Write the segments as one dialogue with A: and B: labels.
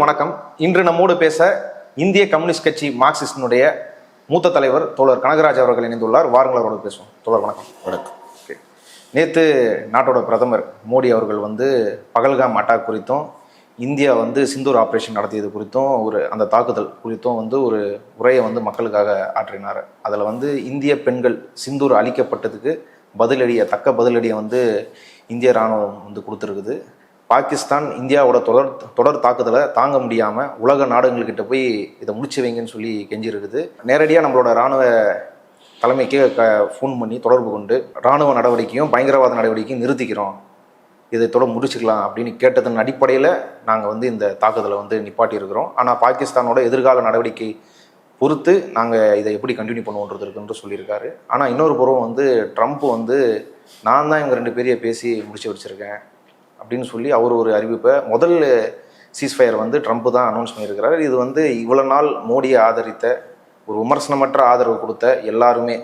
A: வணக்கம். இன்று நம்மோடு பேச இந்திய கம்யூனிஸ்ட் கட்சி மார்க்சிஸ்டினுடைய மூத்த தலைவர் தோழர் கனகராஜ் அவர்கள் இணைந்துள்ளார். வாருங்கள், அவரோடு பேசுவோம். தோழர் வணக்கம்.
B: வணக்கம்.
A: நேற்று நாட்டோட பிரதமர் மோடி அவர்கள் பகல்காம் அட்டாக் குறித்தும் இந்தியா சிந்தூர் ஆப்ரேஷன் நடத்தியது குறித்தும் அந்த தாக்குதல் குறித்தும் ஒரு உரையை மக்களுக்காக ஆற்றினார். அதில் இந்திய பெண்கள் சிந்தூர் அளிக்கப்பட்டதுக்கு தக்க பதிலடியை இந்திய இராணுவம் கொடுத்துருக்குது. பாகிஸ்தான் இந்தியாவோட தொடர் தாக்குதலை தாங்க முடியாமல் உலக நாடுகள்கிட்ட போய் இதை முடிச்சு வைங்கன்னு சொல்லி கெஞ்சிருக்குது. நேரடியாக நம்மளோட இராணுவ தலைமைக்கு ஃபோன் பண்ணி தொடர்பு கொண்டு இராணுவ நடவடிக்கையும் பயங்கரவாத நடவடிக்கையும் நிறுத்திக்கிறோம், இதை முடிச்சுக்கலாம் அப்படின்னு கேட்டதன் அடிப்படையில் நாங்கள் இந்த தாக்குதலை நிப்பாட்டியிருக்கிறோம். ஆனால் பாகிஸ்தானோட எதிர்கால நடவடிக்கை பொறுத்து நாங்கள் இதை எப்படி கண்டினியூ பண்ணுவோன்றது இருக்குன்னு சொல்லியிருக்காரு. ஆனால் இன்னொரு புறம் ட்ரம்ப் நான் தான் இவங்க 2 பேரையும் பேசி முடிச்சு வச்சுருக்கேன் அப்படின்னு சொல்லி அவர் ஒரு அறிவிப்பை முதல் சீஸ்ஃபயர் ட்ரம்ப் தான் அனௌன்ஸ் பண்ணியிருக்கிறார். இது இவ்வளோ நாள் மோடியை ஆதரித்த ஒரு விமர்சனமற்ற ஆதரவு கொடுத்த எல்லாருமே,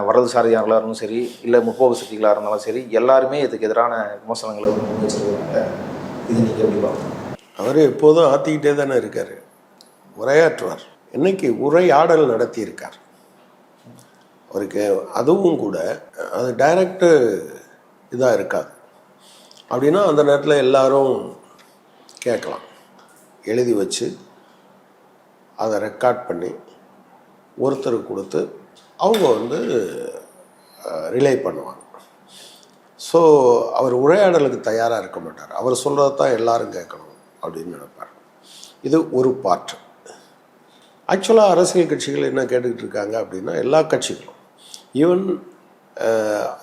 A: வரதுசாரியார்களாக இருந்தாலும் சரி, இல்லை முற்போக்கு சக்திகளாக இருந்தாலும் சரி, எல்லாருமே இதுக்கு எதிரான விமர்சனங்களை வச்சுருக்காங்க. இது நீங்கள் எப்படி பார்க்கணும்?
B: அவர் எப்போதும் ஆற்றிக்கிட்டே தானே இருக்கார், உரையாற்றுவார். இன்னைக்கு உரையாடல் நடத்தியிருக்கார். அவருக்கு அதுவும் கூட அது டைரக்டு இதாக இருக்காது. அப்படின்னா அந்த நேரத்தில் எல்லாரும் கேட்கலாம், எழுதி வச்சு அதை ரெக்கார்ட் பண்ணி ஒருத்தருக்கு கொடுத்து அவங்க ரிலே பண்ணுவாங்க. ஸோ அவர் உரையாடலுக்கு தயாராக இருக்க மாட்டார். அவர் சொல்கிறது தான் எல்லாரும் கேட்கணும் அப்படின்னு நினைப்பார். இது ஒரு பார்ட். ஆக்சுவலாக அரசியல் கட்சிகள் என்ன கேட்டுக்கிட்டு இருக்காங்க அப்படின்னா, எல்லா கட்சிகளும் ஈவன்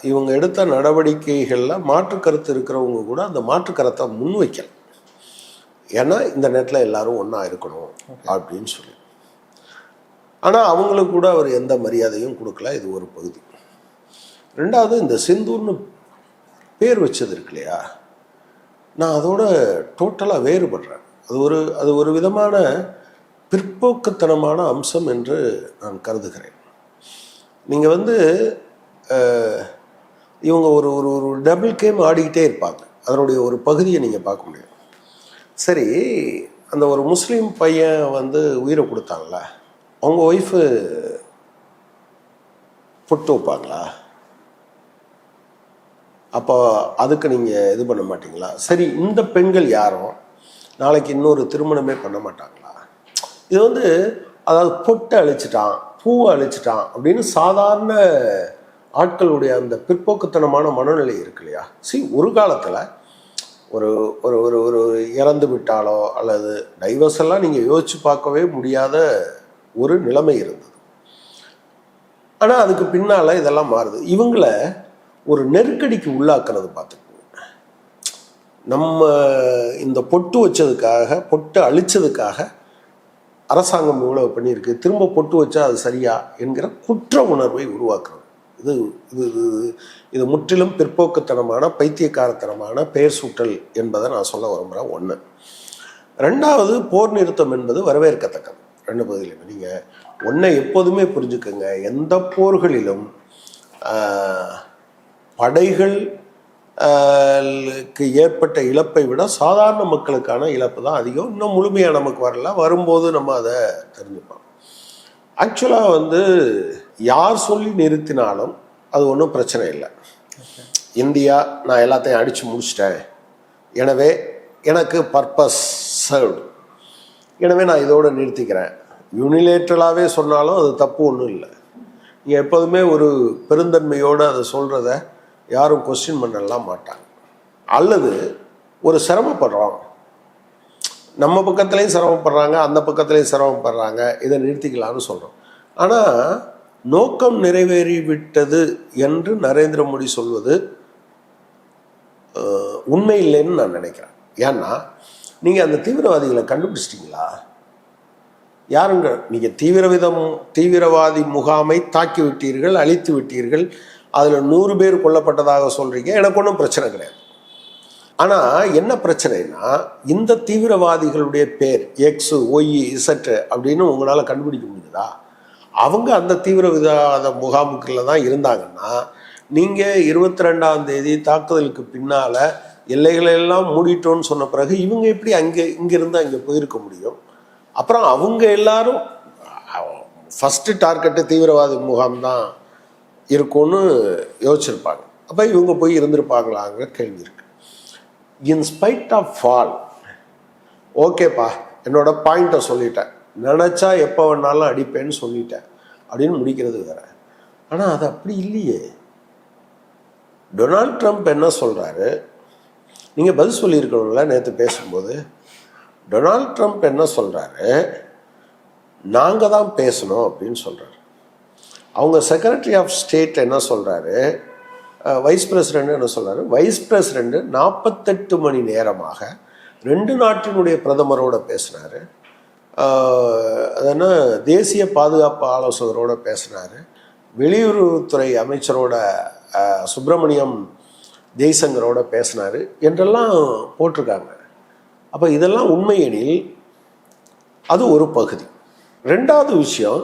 B: இவங்க எடுத்த நடவடிக்கைகளில் மாற்று கருத்து இருக்கிறவங்க கூட அந்த மாற்று கருத்தை முன்வைக்கல. ஏன்னா இந்த நேரத்தில் எல்லாரும் ஒன்றா இருக்கணும் அப்படின்னு சொல்லி. ஆனால் அவங்களுக்கு கூட அவர் எந்த மரியாதையும் கொடுக்கல. இது ஒரு பகுதி. ரெண்டாவது, இந்த சிந்தூர்னு பேர் வச்சது இருக்கு இல்லையா, நான் அதோட டோட்டலாக வேறுபடுறேன். அது ஒரு விதமான பிற்போக்குத்தனமான அம்சம் என்று நான் கருதுகிறேன். நீங்கள் இவங்க ஒரு ஒரு டபுள் கேம் ஆடிக்கிட்டே இருப்பாங்க. அதனுடைய ஒரு பகுதியை நீங்கள் பார்க்க முடியும். சரி, அந்த ஒரு முஸ்லீம் பையன் உயிரை கொடுத்தாங்களா, அவங்க ஒய்ஃபு பொட்டு வைப்பாங்களா? அப்போ அதுக்கு நீங்கள் இது பண்ண மாட்டீங்களா? சரி, இந்த பெண்கள் யாரும் நாளைக்கு இன்னொரு திருமணமே பண்ண மாட்டாங்களா? இது அதாவது பொட்டை அழிச்சிட்டான், பூவை அழிச்சிட்டான் அப்படின்னு சாதாரண ஆட்களுடைய அந்த பிற்போக்குத்தனமான மனநிலை இருக்கு இல்லையா. ஒரு காலத்தில் ஒரு ஒரு ஒரு ஒரு இறந்து விட்டாலோ அல்லது டைவர்ஸ் எல்லாம் நீங்கள் யோசிச்சு பார்க்கவே முடியாத ஒரு நிலைமை இருந்தது. ஆனால் அதுக்கு பின்னால் இதெல்லாம் மாறுது. இவங்களை ஒரு நெருக்கடிக்கு உள்ளாக்குறது பார்த்துக்கோங்க. நம்ம இந்த பொட்டு வச்சதுக்காக, பொட்டு அழிச்சதுக்காக அரசாங்கம் இவ்வளவு பண்ணியிருக்கு, திரும்ப பொட்டு வச்சா அது சரியா என்கிற குற்ற உணர்வை உருவாக்குறது. இது இது இது முற்றிலும் பிற்போக்குத்தனமான, பைத்தியக்காரத்தனமான பெயர் சூட்டல் என்பதை நான் சொல்ல விரும்புகிறேன். 1. ரெண்டாவது, போர் நிறுத்தம் என்பது வரவேற்கத்தக்கது. 2 பகுதியிலும் நீங்கள் ஒன்றை எப்போதுமே புரிஞ்சுக்கோங்க. எந்த போர்களிலும் படைகள் ஏற்பட்ட இழப்பை விட சாதாரண மக்களுக்கான இழப்பு தான் அதிகம். இன்னும் முழுமையாக நமக்கு வரல, வரும்போது நம்ம அதை தெரிஞ்சுப்போம். ஆக்சுவலாக யார் சொல்லி நிறுத்தினாலும் அது ஒன்றும் பிரச்சனை இல்லை. இந்தியா நான் எல்லாத்தையும் அடித்து முடிச்சிட்டேன், எனவே எனக்கு பர்பஸ் சர்வ்டு, எனவே நான் இதோடு நிறுத்திக்கிறேன், யூனிலேட்ரலாகவே சொன்னாலும் அது தப்பு ஒன்றும் இல்லை. நீங்கள் எப்போதுமே ஒரு பெருந்தன்மையோடு அதை சொல்கிறத யாரும் கொஸ்டின் பண்ணலாம் மாட்டாங்க. அல்லது ஒரு சிரமப்படுறோம், நம்ம பக்கத்துலேயும் சிரமப்படுறாங்க, அந்த பக்கத்துலேயும் சிரமப்படுறாங்க, இதை நிறுத்திக்கலாம்னு சொல்கிறோம். ஆனால் நோக்கம் நிறைவேறிவிட்டது என்று நரேந்திர மோடி சொல்வது உண்மை இல்லைன்னு நான் நினைக்கிறேன். ஏன்னா நீங்கள் அந்த தீவிரவாதிகளை கண்டுபிடிச்சிட்டிங்களா? யாருங்க நீங்கள்? தீவிரவாதி முகாமை தாக்கி விட்டீர்கள், அழித்து விட்டீர்கள், அதில் 100 பேர் கொல்லப்பட்டதாக சொல்கிறீங்க. எனக்கு ஒன்றும் பிரச்சனை கிடையாது. ஆனால் என்ன பிரச்சனைனா, இந்த தீவிரவாதிகளுடைய பேர் X, Y, Z அப்படின்னு உங்களால் கண்டுபிடிக்க முடியுதா? அவங்க அந்த தீவிரவாத முகாமுக்குள்ள தான் இருந்தாங்கன்னா, நீங்கள் 22ஆம் தேதி தாக்குதலுக்கு பின்னால் எல்லைகளை எல்லாம் மூடிட்டோன்னு சொன்ன பிறகு இவங்க எப்படி இங்கிருந்து அங்கே போயிருக்க முடியும்? அப்புறம் அவங்க எல்லாரும் ஃபஸ்ட்டு டார்கெட்டு தீவிரவாத முகாம் தான் இருக்கும்னு யோசிச்சிருப்பாங்க. அப்போ இவங்க போய் இருந்திருப்பாங்களாங்க கேள்வி இருக்கு. இன்ஸ்பைட் ஆஃப் ஆல், ஓகேப்பா என்னோட பாயிண்ட்டை சொல்லிட்டேன், நினச்சா எப்போ வேணாலும் அடிப்பேன்னு சொல்லிட்டேன் அப்படின்னு முடிக்கிறது வேற. ஆனால் அது அப்படி இல்லையே. டொனால்ட் ட்ரம்ப் என்ன சொல்கிறாரு, நீங்கள் பதில் சொல்லியிருக்கணும்ல நேற்று பேசும்போது. டொனால்ட் ட்ரம்ப் என்ன சொல்கிறாரு, நாங்கள் தான் பேசணும் அப்படின்னு சொல்கிறாரு. அவங்க செக்ரட்டரி ஆஃப் ஸ்டேட் என்ன சொல்கிறாரு, வைஸ் பிரசிடெண்ட் என்ன சொல்கிறாரு, வைஸ் பிரசிடெண்ட் 48 மணி நேரமாக 2 நாட்டினுடைய பிரதமரோட பேசினார், அது என்ன தேசிய பாதுகாப்பு ஆலோசகரோட பேசினார், வெளியுறவுத்துறை அமைச்சரோட சுப்பிரமணியம் ஜெய்சங்கரோட பேசினார் என்றெல்லாம் போட்டிருக்காங்க. அப்போ இதெல்லாம் உண்மையெனில் அது ஒரு பகுதி. ரெண்டாவது விஷயம்,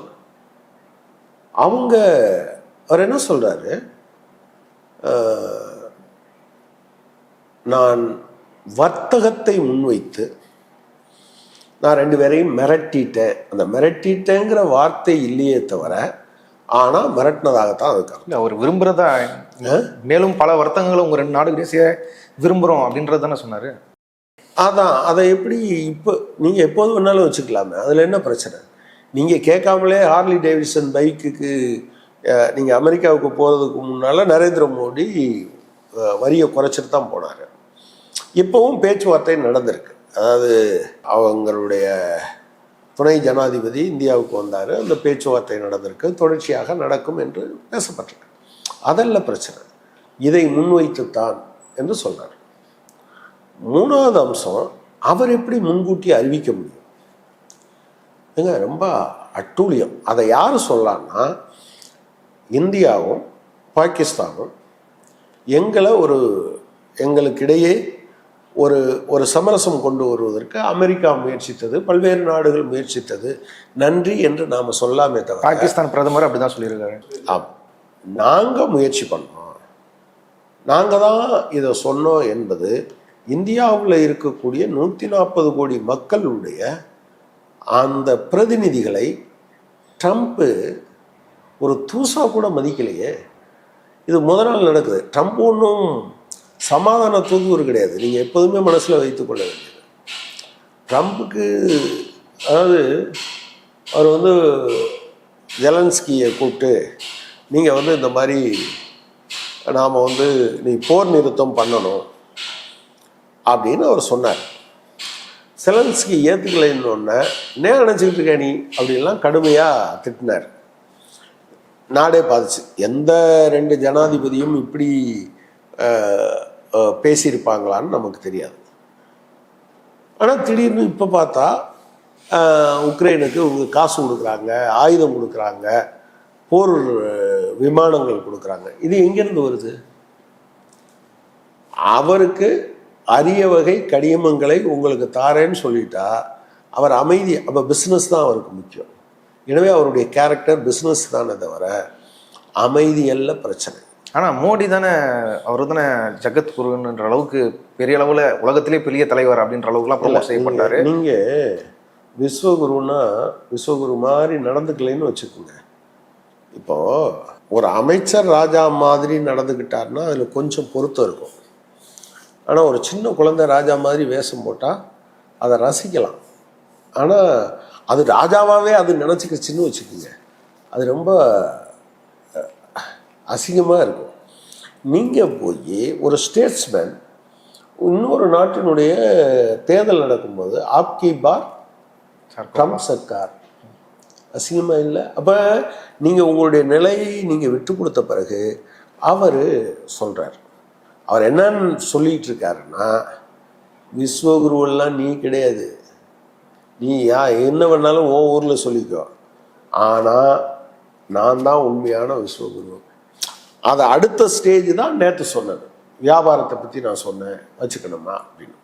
B: அவர் என்ன சொல்கிறாரு, நான் வர்த்தகத்தை முன்வைத்து நான் 2 பேரையும் மிரட்டிட்டேன். அந்த மிரட்டிட்டேங்கிற வார்த்தை இல்லையே தவிர, ஆனால் மிரட்டினதாகத்தான் அதுக்காக
A: அவர் விரும்புகிறதா, மேலும் பல வர்த்தகங்களை உங்கள் 2 நாடுகளே விரும்புகிறோம் அப்படின்றது தானே சொன்னார்.
B: அதான் அதை எப்படி இப்போ நீங்கள் எப்போது வேணாலும் வச்சுக்கலாமே, அதில் என்ன பிரச்சனை? நீங்கள் கேட்காமலே ஹார்லி டேவிட்சன் பைக்குக்கு நீங்கள் அமெரிக்காவுக்கு போகிறதுக்கு முன்னால் நரேந்திர மோடி வரியை குறைச்சிட்டு தான் போனார். இப்போவும் பேச்சுவார்த்தை நடந்திருக்கு. அதாவது அவங்களுடைய துணை ஜனாதிபதி இந்தியாவுக்கு வந்தார், அந்த பேச்சுவார்த்தை நடந்திருக்கு, தொடர்ச்சியாக நடக்கும் என்று பேசப்பட்டிருக்கு. அதல்ல பிரச்சனை, இதை முன்வைத்துத்தான் என்று சொன்னார். மூணாவது அம்சம், அவர் எப்படி முன்கூட்டி அறிவிக்க முடியும்? ஏங்க ரொம்ப அட்டூழியம். அதை யார் சொல்லலான்னா, இந்தியாவும் பாகிஸ்தானும் எங்களுக்கிடையே ஒரு சமரசம் கொண்டு வருவதற்கு அமெரிக்கா முயற்சித்தது, பல்வேறு நாடுகள் முயற்சித்தது, நன்றி என்று நாம் சொல்லாமே தவிர.
A: பாகிஸ்தான் பிரதமர் அப்படிதான் சொல்லியிருக்காரு.
B: நாங்கள் முயற்சி பண்ணோம், நாங்கள் தான் இதை சொன்னோம் என்பது இந்தியாவில் இருக்கக்கூடிய 140 கோடி மக்களுடைய அந்த பிரதிநிதிகளை ட்ரம்ப்பு ஒரு தூசா கூட மதிக்கலையே. இது முதல் நாள் நடக்குது. ட்ரம்ப் ஒன்றும் சமாதான தூதுவர் கிடையாது, நீங்கள் எப்போதுமே மனசில் வைத்துக்கொள்ள வேண்டியது. ட்ரம்ப்புக்கு அதாவது அவர் ஜெலன்ஸ்கியை கூப்பிட்டு நீங்கள் இந்த மாதிரி நாம் நீ போர் நிறுத்தம் பண்ணணும் அப்படின்னு அவர் சொன்னார். செலன்ஸ்கி ஏற்றுக்கலைன்னு ஒன்று நினச்சிக்கிட்டு இருக்க நீ அப்படின்லாம் கடுமையாக திட்டினார். நாடே பாதிச்சு. எந்த 2 ஜனாதிபதியும் இப்படி பேசியிருப்பாங்களான்னு நமக்கு தெரியாது. ஆனால் திடீர்னு இப்போ பார்த்தா உக்ரைனுக்கு காசு கொடுக்குறாங்க, ஆயுதம் கொடுக்குறாங்க, போர் விமானங்கள் கொடுக்குறாங்க. இது எங்கேருந்து வருது? அவருக்கு அரிய வகை கடியமங்களை உங்களுக்கு தாரேன்னு சொல்லிட்டா அவர் அமைதி. அப்போ பிஸ்னஸ் தான் அவருக்கு முக்கியம். எனவே அவருடைய கேரக்டர் பிஸ்னஸ் தானே தவிர அமைதி அல்ல பிரச்சனை.
A: ஆனால் மோடி தானே, அவர் தானே ஜகத்குருன்ற அளவுக்கு பெரிய அளவில் உலகத்திலே பெரிய தலைவர் அப்படின்ற அளவுக்குலாம் ப்ரொமோட் செய்யப்பட்டாரு.
B: நீங்கள் விஸ்வகுருன்னா விஸ்வகுரு மாதிரி நடந்துக்கலைன்னு வச்சுக்கோங்க. இப்போது ஒரு அமைச்சர் ராஜா மாதிரி நடந்துக்கிட்டாருன்னா அதில் கொஞ்சம் பொருத்தம் இருக்கும். ஆனால் ஒரு சின்ன குழந்தை ராஜா மாதிரி வேஷம் போட்டால் அதை ரசிக்கலாம். ஆனால் அது ராஜாவாகவே அது நினச்சிக்கிச்சின்னு வச்சுக்கோங்க, அது ரொம்ப அசிங்கமாக இருக்கும். நீங்கள் போய் ஒரு ஸ்டேட்ஸ்மேன் இன்னொரு நாட்டினுடைய தேர்தல் நடக்கும்போது ஆப்கி பார் ட்ரம்ப் சர்க்கார், அசிங்கமாக இல்லை? அப்போ நீங்கள் உங்களுடைய நிலையை நீங்கள் விட்டு கொடுத்த பிறகு அவர் சொல்கிறார். அவர் என்னன்னு சொல்லிகிட்டு இருக்காருன்னா, விஸ்வகுருவெல்லாம் நீ கிடையாது, நீ என்ன வேணாலும் உன் ஊரில் சொல்லிக்கோ, ஆனால் நான் தான் உண்மையான விஸ்வகுரு. அது அடுத்த ஸ்டேஜ் தான் நேற்று சொன்னது. வியாபாரத்தை பற்றி நான் சொன்னேன் வச்சுக்கணுமா அப்படின்னு.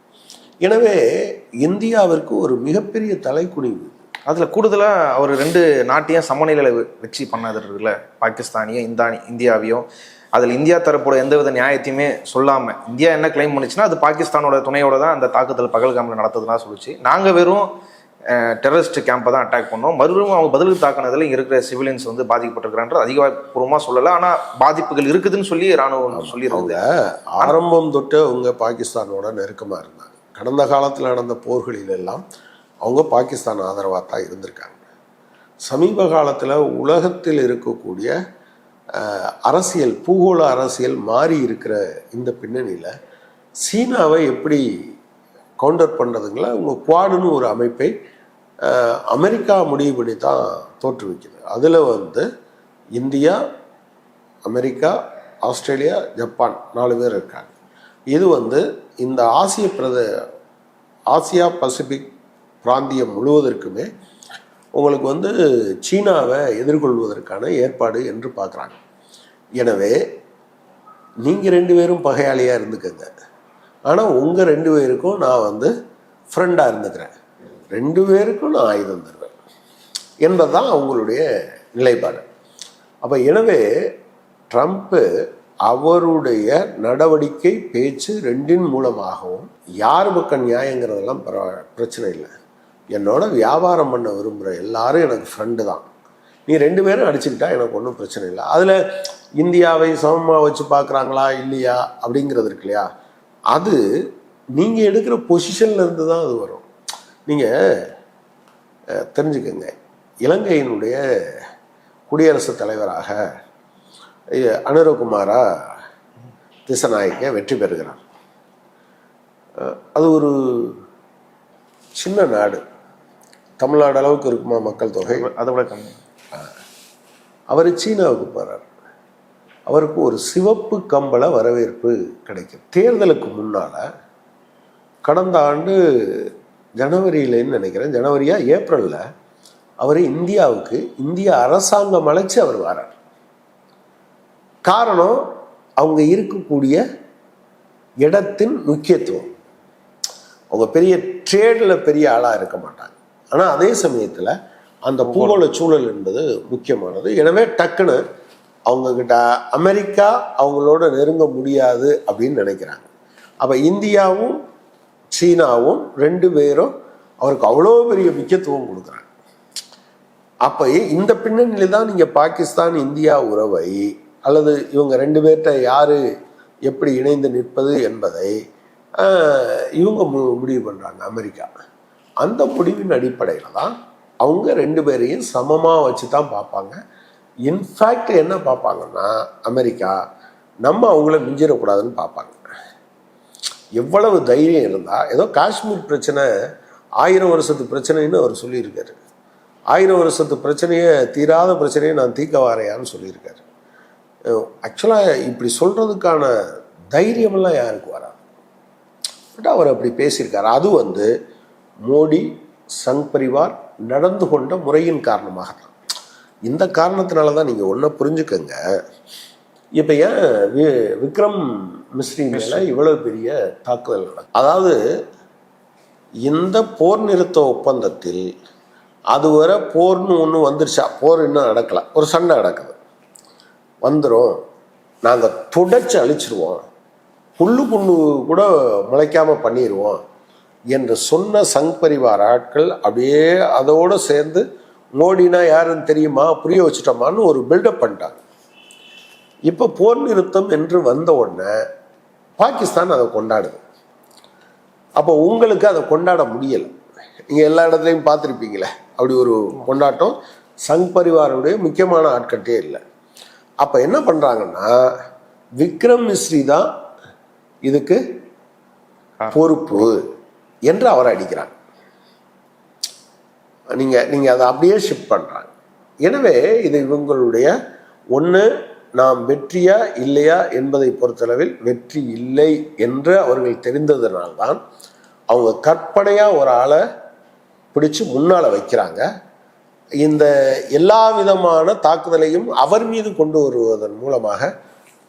B: எனவே இந்தியாவிற்கு ஒரு மிகப்பெரிய தலைக்குனிவு.
A: அதில் கூடுதலாக அவர் 2 நாட்டையும் சமநிலையில் வச்சு பண்ணது இருக்குல்ல, பாகிஸ்தானியும் இந்தியாவையும் அதில் இந்தியா தரப்போட எந்தவித நியாயத்தையுமே சொல்லாமல் இந்தியா என்ன கிளைம் பண்ணுச்சுன்னா அது பாகிஸ்தானோட துணையோட தான் அந்த தாக்குதல் பகல்காமில் நடத்ததுலாம் சொல்லிச்சு. நாங்கள் வெறும் டெரரிஸ்ட் கேம்பை தான் அட்டாக் பண்ணோம், மறுபடியும் அவங்க பதிலுக்கு தாக்குனதில் இங்கே இருக்கிற சிவிலியன்ஸ் வந்து பாதிக்கப்பட்டிருக்கிறான்ற அதிகாரப்பூர்வமாக சொல்லலை. ஆனால் பாதிப்புகள் இருக்குதுன்னு சொல்லி ராணுவம் சொல்லியிருக்காங்க.
B: ஆரம்பம் தொட்டு அவங்க பாகிஸ்தானோட நெருக்கமாக இருந்தாங்க. கடந்த காலத்தில் நடந்த போர்களில் எல்லாம் அவங்க பாகிஸ்தான் ஆதரவாக தான் இருந்திருக்காங்க. சமீப காலத்தில் உலகத்தில் இருக்கக்கூடிய அரசியல், பூகோள அரசியல் மாறி இருக்கிற இந்த பின்னணியில் சீனாவை எப்படி கவுண்டர் பண்ணுறதுங்கள அவங்க குவாடுன்னு ஒரு அமைப்பை அமெரிக்கா முடிவு பண்ணி தான் தோற்றுவிக்குது. அதில் வந்து இந்தியா, அமெரிக்கா, ஆஸ்திரேலியா, ஜப்பான் 4 பேர் இருக்காங்க. இது வந்து இந்த ஆசியா பசிபிக் பிராந்தியம் முழுவதற்குமே உங்களுக்கு வந்து சீனாவை எதிர்கொள்வதற்கான ஏற்பாடு என்று பார்க்குறாங்க. எனவே நீங்கள் 2 பேரும் பகையாளியாக இருந்துக்கங்க, ஆனால் உங்கள் 2 பேருக்கும் நான் வந்து ஃப்ரெண்டாக இருந்துக்கிறேன், 2 பேருக்கும் நான் ஆயுதம் தருவேன் என்பதுதான் அவங்களுடைய நிலைப்பாடு. அப்போ எனவே ட்ரம்ப்பு அவருடைய நடவடிக்கை, பேச்சு 2 மூலமாகவும் யார் பக்கம் நியாயங்கிறதெல்லாம் பிரச்சனை இல்லை, என்னோட வியாபாரம் பண்ண விரும்புகிற எல்லாரும் எனக்கு ஃப்ரெண்டு தான், நீ 2 பேரும் அடிச்சுக்கிட்டா எனக்கு ஒன்றும் பிரச்சனை இல்லை. அதில் இந்தியாவை சமமாக வச்சு பார்க்குறாங்களா இல்லையா அப்படிங்கிறது இருக்கு இல்லையா, அது நீங்கள் எடுக்கிற பொசிஷனில் இருந்து தான் அது வரும். நீங்கள் தெரிஞ்சுக்கங்க, இலங்கையினுடைய குடியரசுத் தலைவராக அனுரகுமாரா திசநாயக்க வெற்றி பெறுகிறார். அது ஒரு சின்ன நாடு, தமிழ்நாடு அளவுக்கு இருக்குமா மக்கள் தொகை,
A: அதை விட கம்மி.
B: அவர் சீனாவுக்கு போகிறார். அவருக்கு ஒரு சிவப்பு கம்பள வரவேற்பு கிடைக்கும். தேர்தலுக்கு முன்னால் கடந்த ஆண்டு ஜனவரியிலன்னு நினைக்கிறேன், ஜனவரியா ஏப்ரலில் அவர் இந்தியாவுக்கு இந்திய அரசாங்கம் அழைச்சி அவர் வரார். காரணம் அவங்க இருக்கக்கூடிய இடத்தின் முக்கியத்துவம். அவங்க பெரிய ட்ரேடில் பெரிய ஆளாக இருக்க மாட்டாங்க, ஆனால் அதே சமயத்தில் அந்த பூகோள சூழல் என்பது முக்கியமானது. எனவே டக்குன்னு அவங்கக்கிட்ட அமெரிக்கா அவங்களோட நெருங்க முடியாது அப்படின்னு நினைக்கிறாங்க. அப்போ இந்தியாவும் சீனாவும் 2 பேரும் அவருக்கு அவ்வளோ பெரிய முக்கியத்துவம் கொடுக்குறாங்க. அப்போ இந்த பின்னணியில் தான் நீங்கள் பாகிஸ்தான் இந்தியா உறவை அல்லது இவங்க 2 பேர்கிட்ட யார் எப்படி இணைந்து நிற்பது என்பதை இவங்க முடிவு பண்ணுறாங்க, அமெரிக்கா. அந்த முடிவின் அடிப்படையில் தான் அவங்க 2 பேரையும் சமமாக வச்சு தான் பார்ப்பாங்க. இன்ஃபேக்ட் என்ன பார்ப்பாங்கன்னா, அமெரிக்கா நம்ம அவங்கள மிஞ்சிடக்கூடாதுன்னு பார்ப்பாங்க. எவ்வளவு தைரியம் இருந்தால், ஏதோ காஷ்மீர் பிரச்சனை 1000 வருஷத்து பிரச்சனைன்னு அவர் சொல்லியிருக்காரு. 1000 வருஷத்து பிரச்சனையை, தீராத பிரச்சனையை நான் தீர்க்க வாரையான்னு சொல்லியிருக்காரு. ஆக்சுவலாக இப்படி சொல்கிறதுக்கான தைரியமெல்லாம் யாருக்கு வராது, பட் அவர் அப்படி பேசியிருக்காரு. அது வந்து மோடி, சங் பரிவார் நடந்து கொண்ட முறையின் காரணமாக தான். இந்த காரணத்தினால தான் நீங்கள் ஒன்றை புரிஞ்சுக்கங்க, இப்போ ஏன் விக்ரம் மிஸ்ரி மேலே இவ்வளோ பெரிய தாக்குதல் நடக்கும். அதாவது இந்த போர் நிறுத்த ஒப்பந்தத்தில் அதுவரை போர்னு ஒன்று வந்துருச்சா, போர் இன்னும் நடக்கலை, ஒரு சண்டை நடக்குது, வந்துடும், நாங்கள் தொடச்சி அழிச்சிருவோம், புல்லு புண்ணு கூட முளைக்காமல் பண்ணிடுவோம் என்று சொன்ன சங் பரிவார் ஆட்கள் அப்படியே அதோடு சேர்ந்து மோடினா யாருன்னு தெரியுமா, புரிய வச்சுட்டோமான்னு ஒரு பில்டப் பண்ணிட்டாங்க. இப்போ போர் நிறுத்தம் என்று வந்த உடனே பாகிஸ்தான் அதை கொண்டாடுது. அப்போ உங்களுக்கு அதை கொண்டாட முடியலை. நீங்கள் எல்லா இடத்துலையும் பார்த்துருப்பீங்களே அப்படி ஒரு கொண்டாட்டம் சங் பரிவாருடைய முக்கியமான ஆட்கட்டே இல்லை. அப்போ என்ன பண்ணுறாங்கன்னா, விக்ரம் மிஸ்ரி தான் இதுக்கு பொறுப்பு என்று அவரை அடிக்கிறாங்க. நீங்கள் அதை அப்படியே ஷிஃப்ட் பண்ணுறாங்க. எனவே இது இவங்களுடைய ஒன்று, நாம் வெற்றியா இல்லையா என்பதை பொறுத்தளவில் வெற்றி இல்லை என்று அவர்கள் தெரிந்ததுனால்தான் அவங்க கற்பனையாக ஒரு ஆளை பிடிச்சு முன்னால் வைக்கிறாங்க. இந்த எல்லா விதமான தாக்குதலையும் அவர் மீது கொண்டு வருவதன் மூலமாக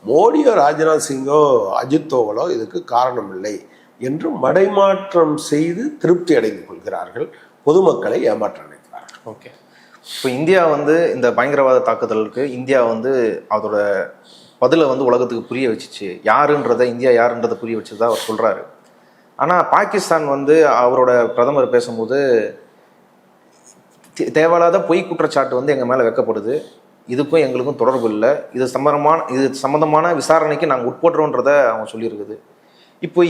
B: மோடியோ ராஜ்நாத் சிங்கோ அஜித்தோவலோ இதுக்கு காரணம் இல்லை என்று மடைமாற்றம் செய்து திருப்தி அடைந்து கொள்கிறார்கள், பொதுமக்களை ஏமாற்ற நினைக்கிறார்கள்.
A: ஓகே, இப்போ இந்தியா வந்து இந்த பயங்கரவாத தாக்குதலுக்கு இந்தியா வந்து அதோட பதிலை வந்து உலகத்துக்கு புரிய வச்சுச்சு, யாருன்றதை, இந்தியா யாருன்றதை புரிய வச்சுதான் அவர் சொல்கிறாரு. ஆனால் பாகிஸ்தான் வந்து அவரோட பிரதமர் பேசும்போது தேவையில்லாத பொய் குற்றச்சாட்டு வந்து எங்கள் மேலே வைக்கப்படுது, இதுக்கும் எங்களுக்கும் தொடர்பு இல்லை, இது சம்பந்தமான விசாரணைக்கு நாங்கள் உட்படுறோன்றதை அவங்க சொல்லியிருக்குது. இப்போ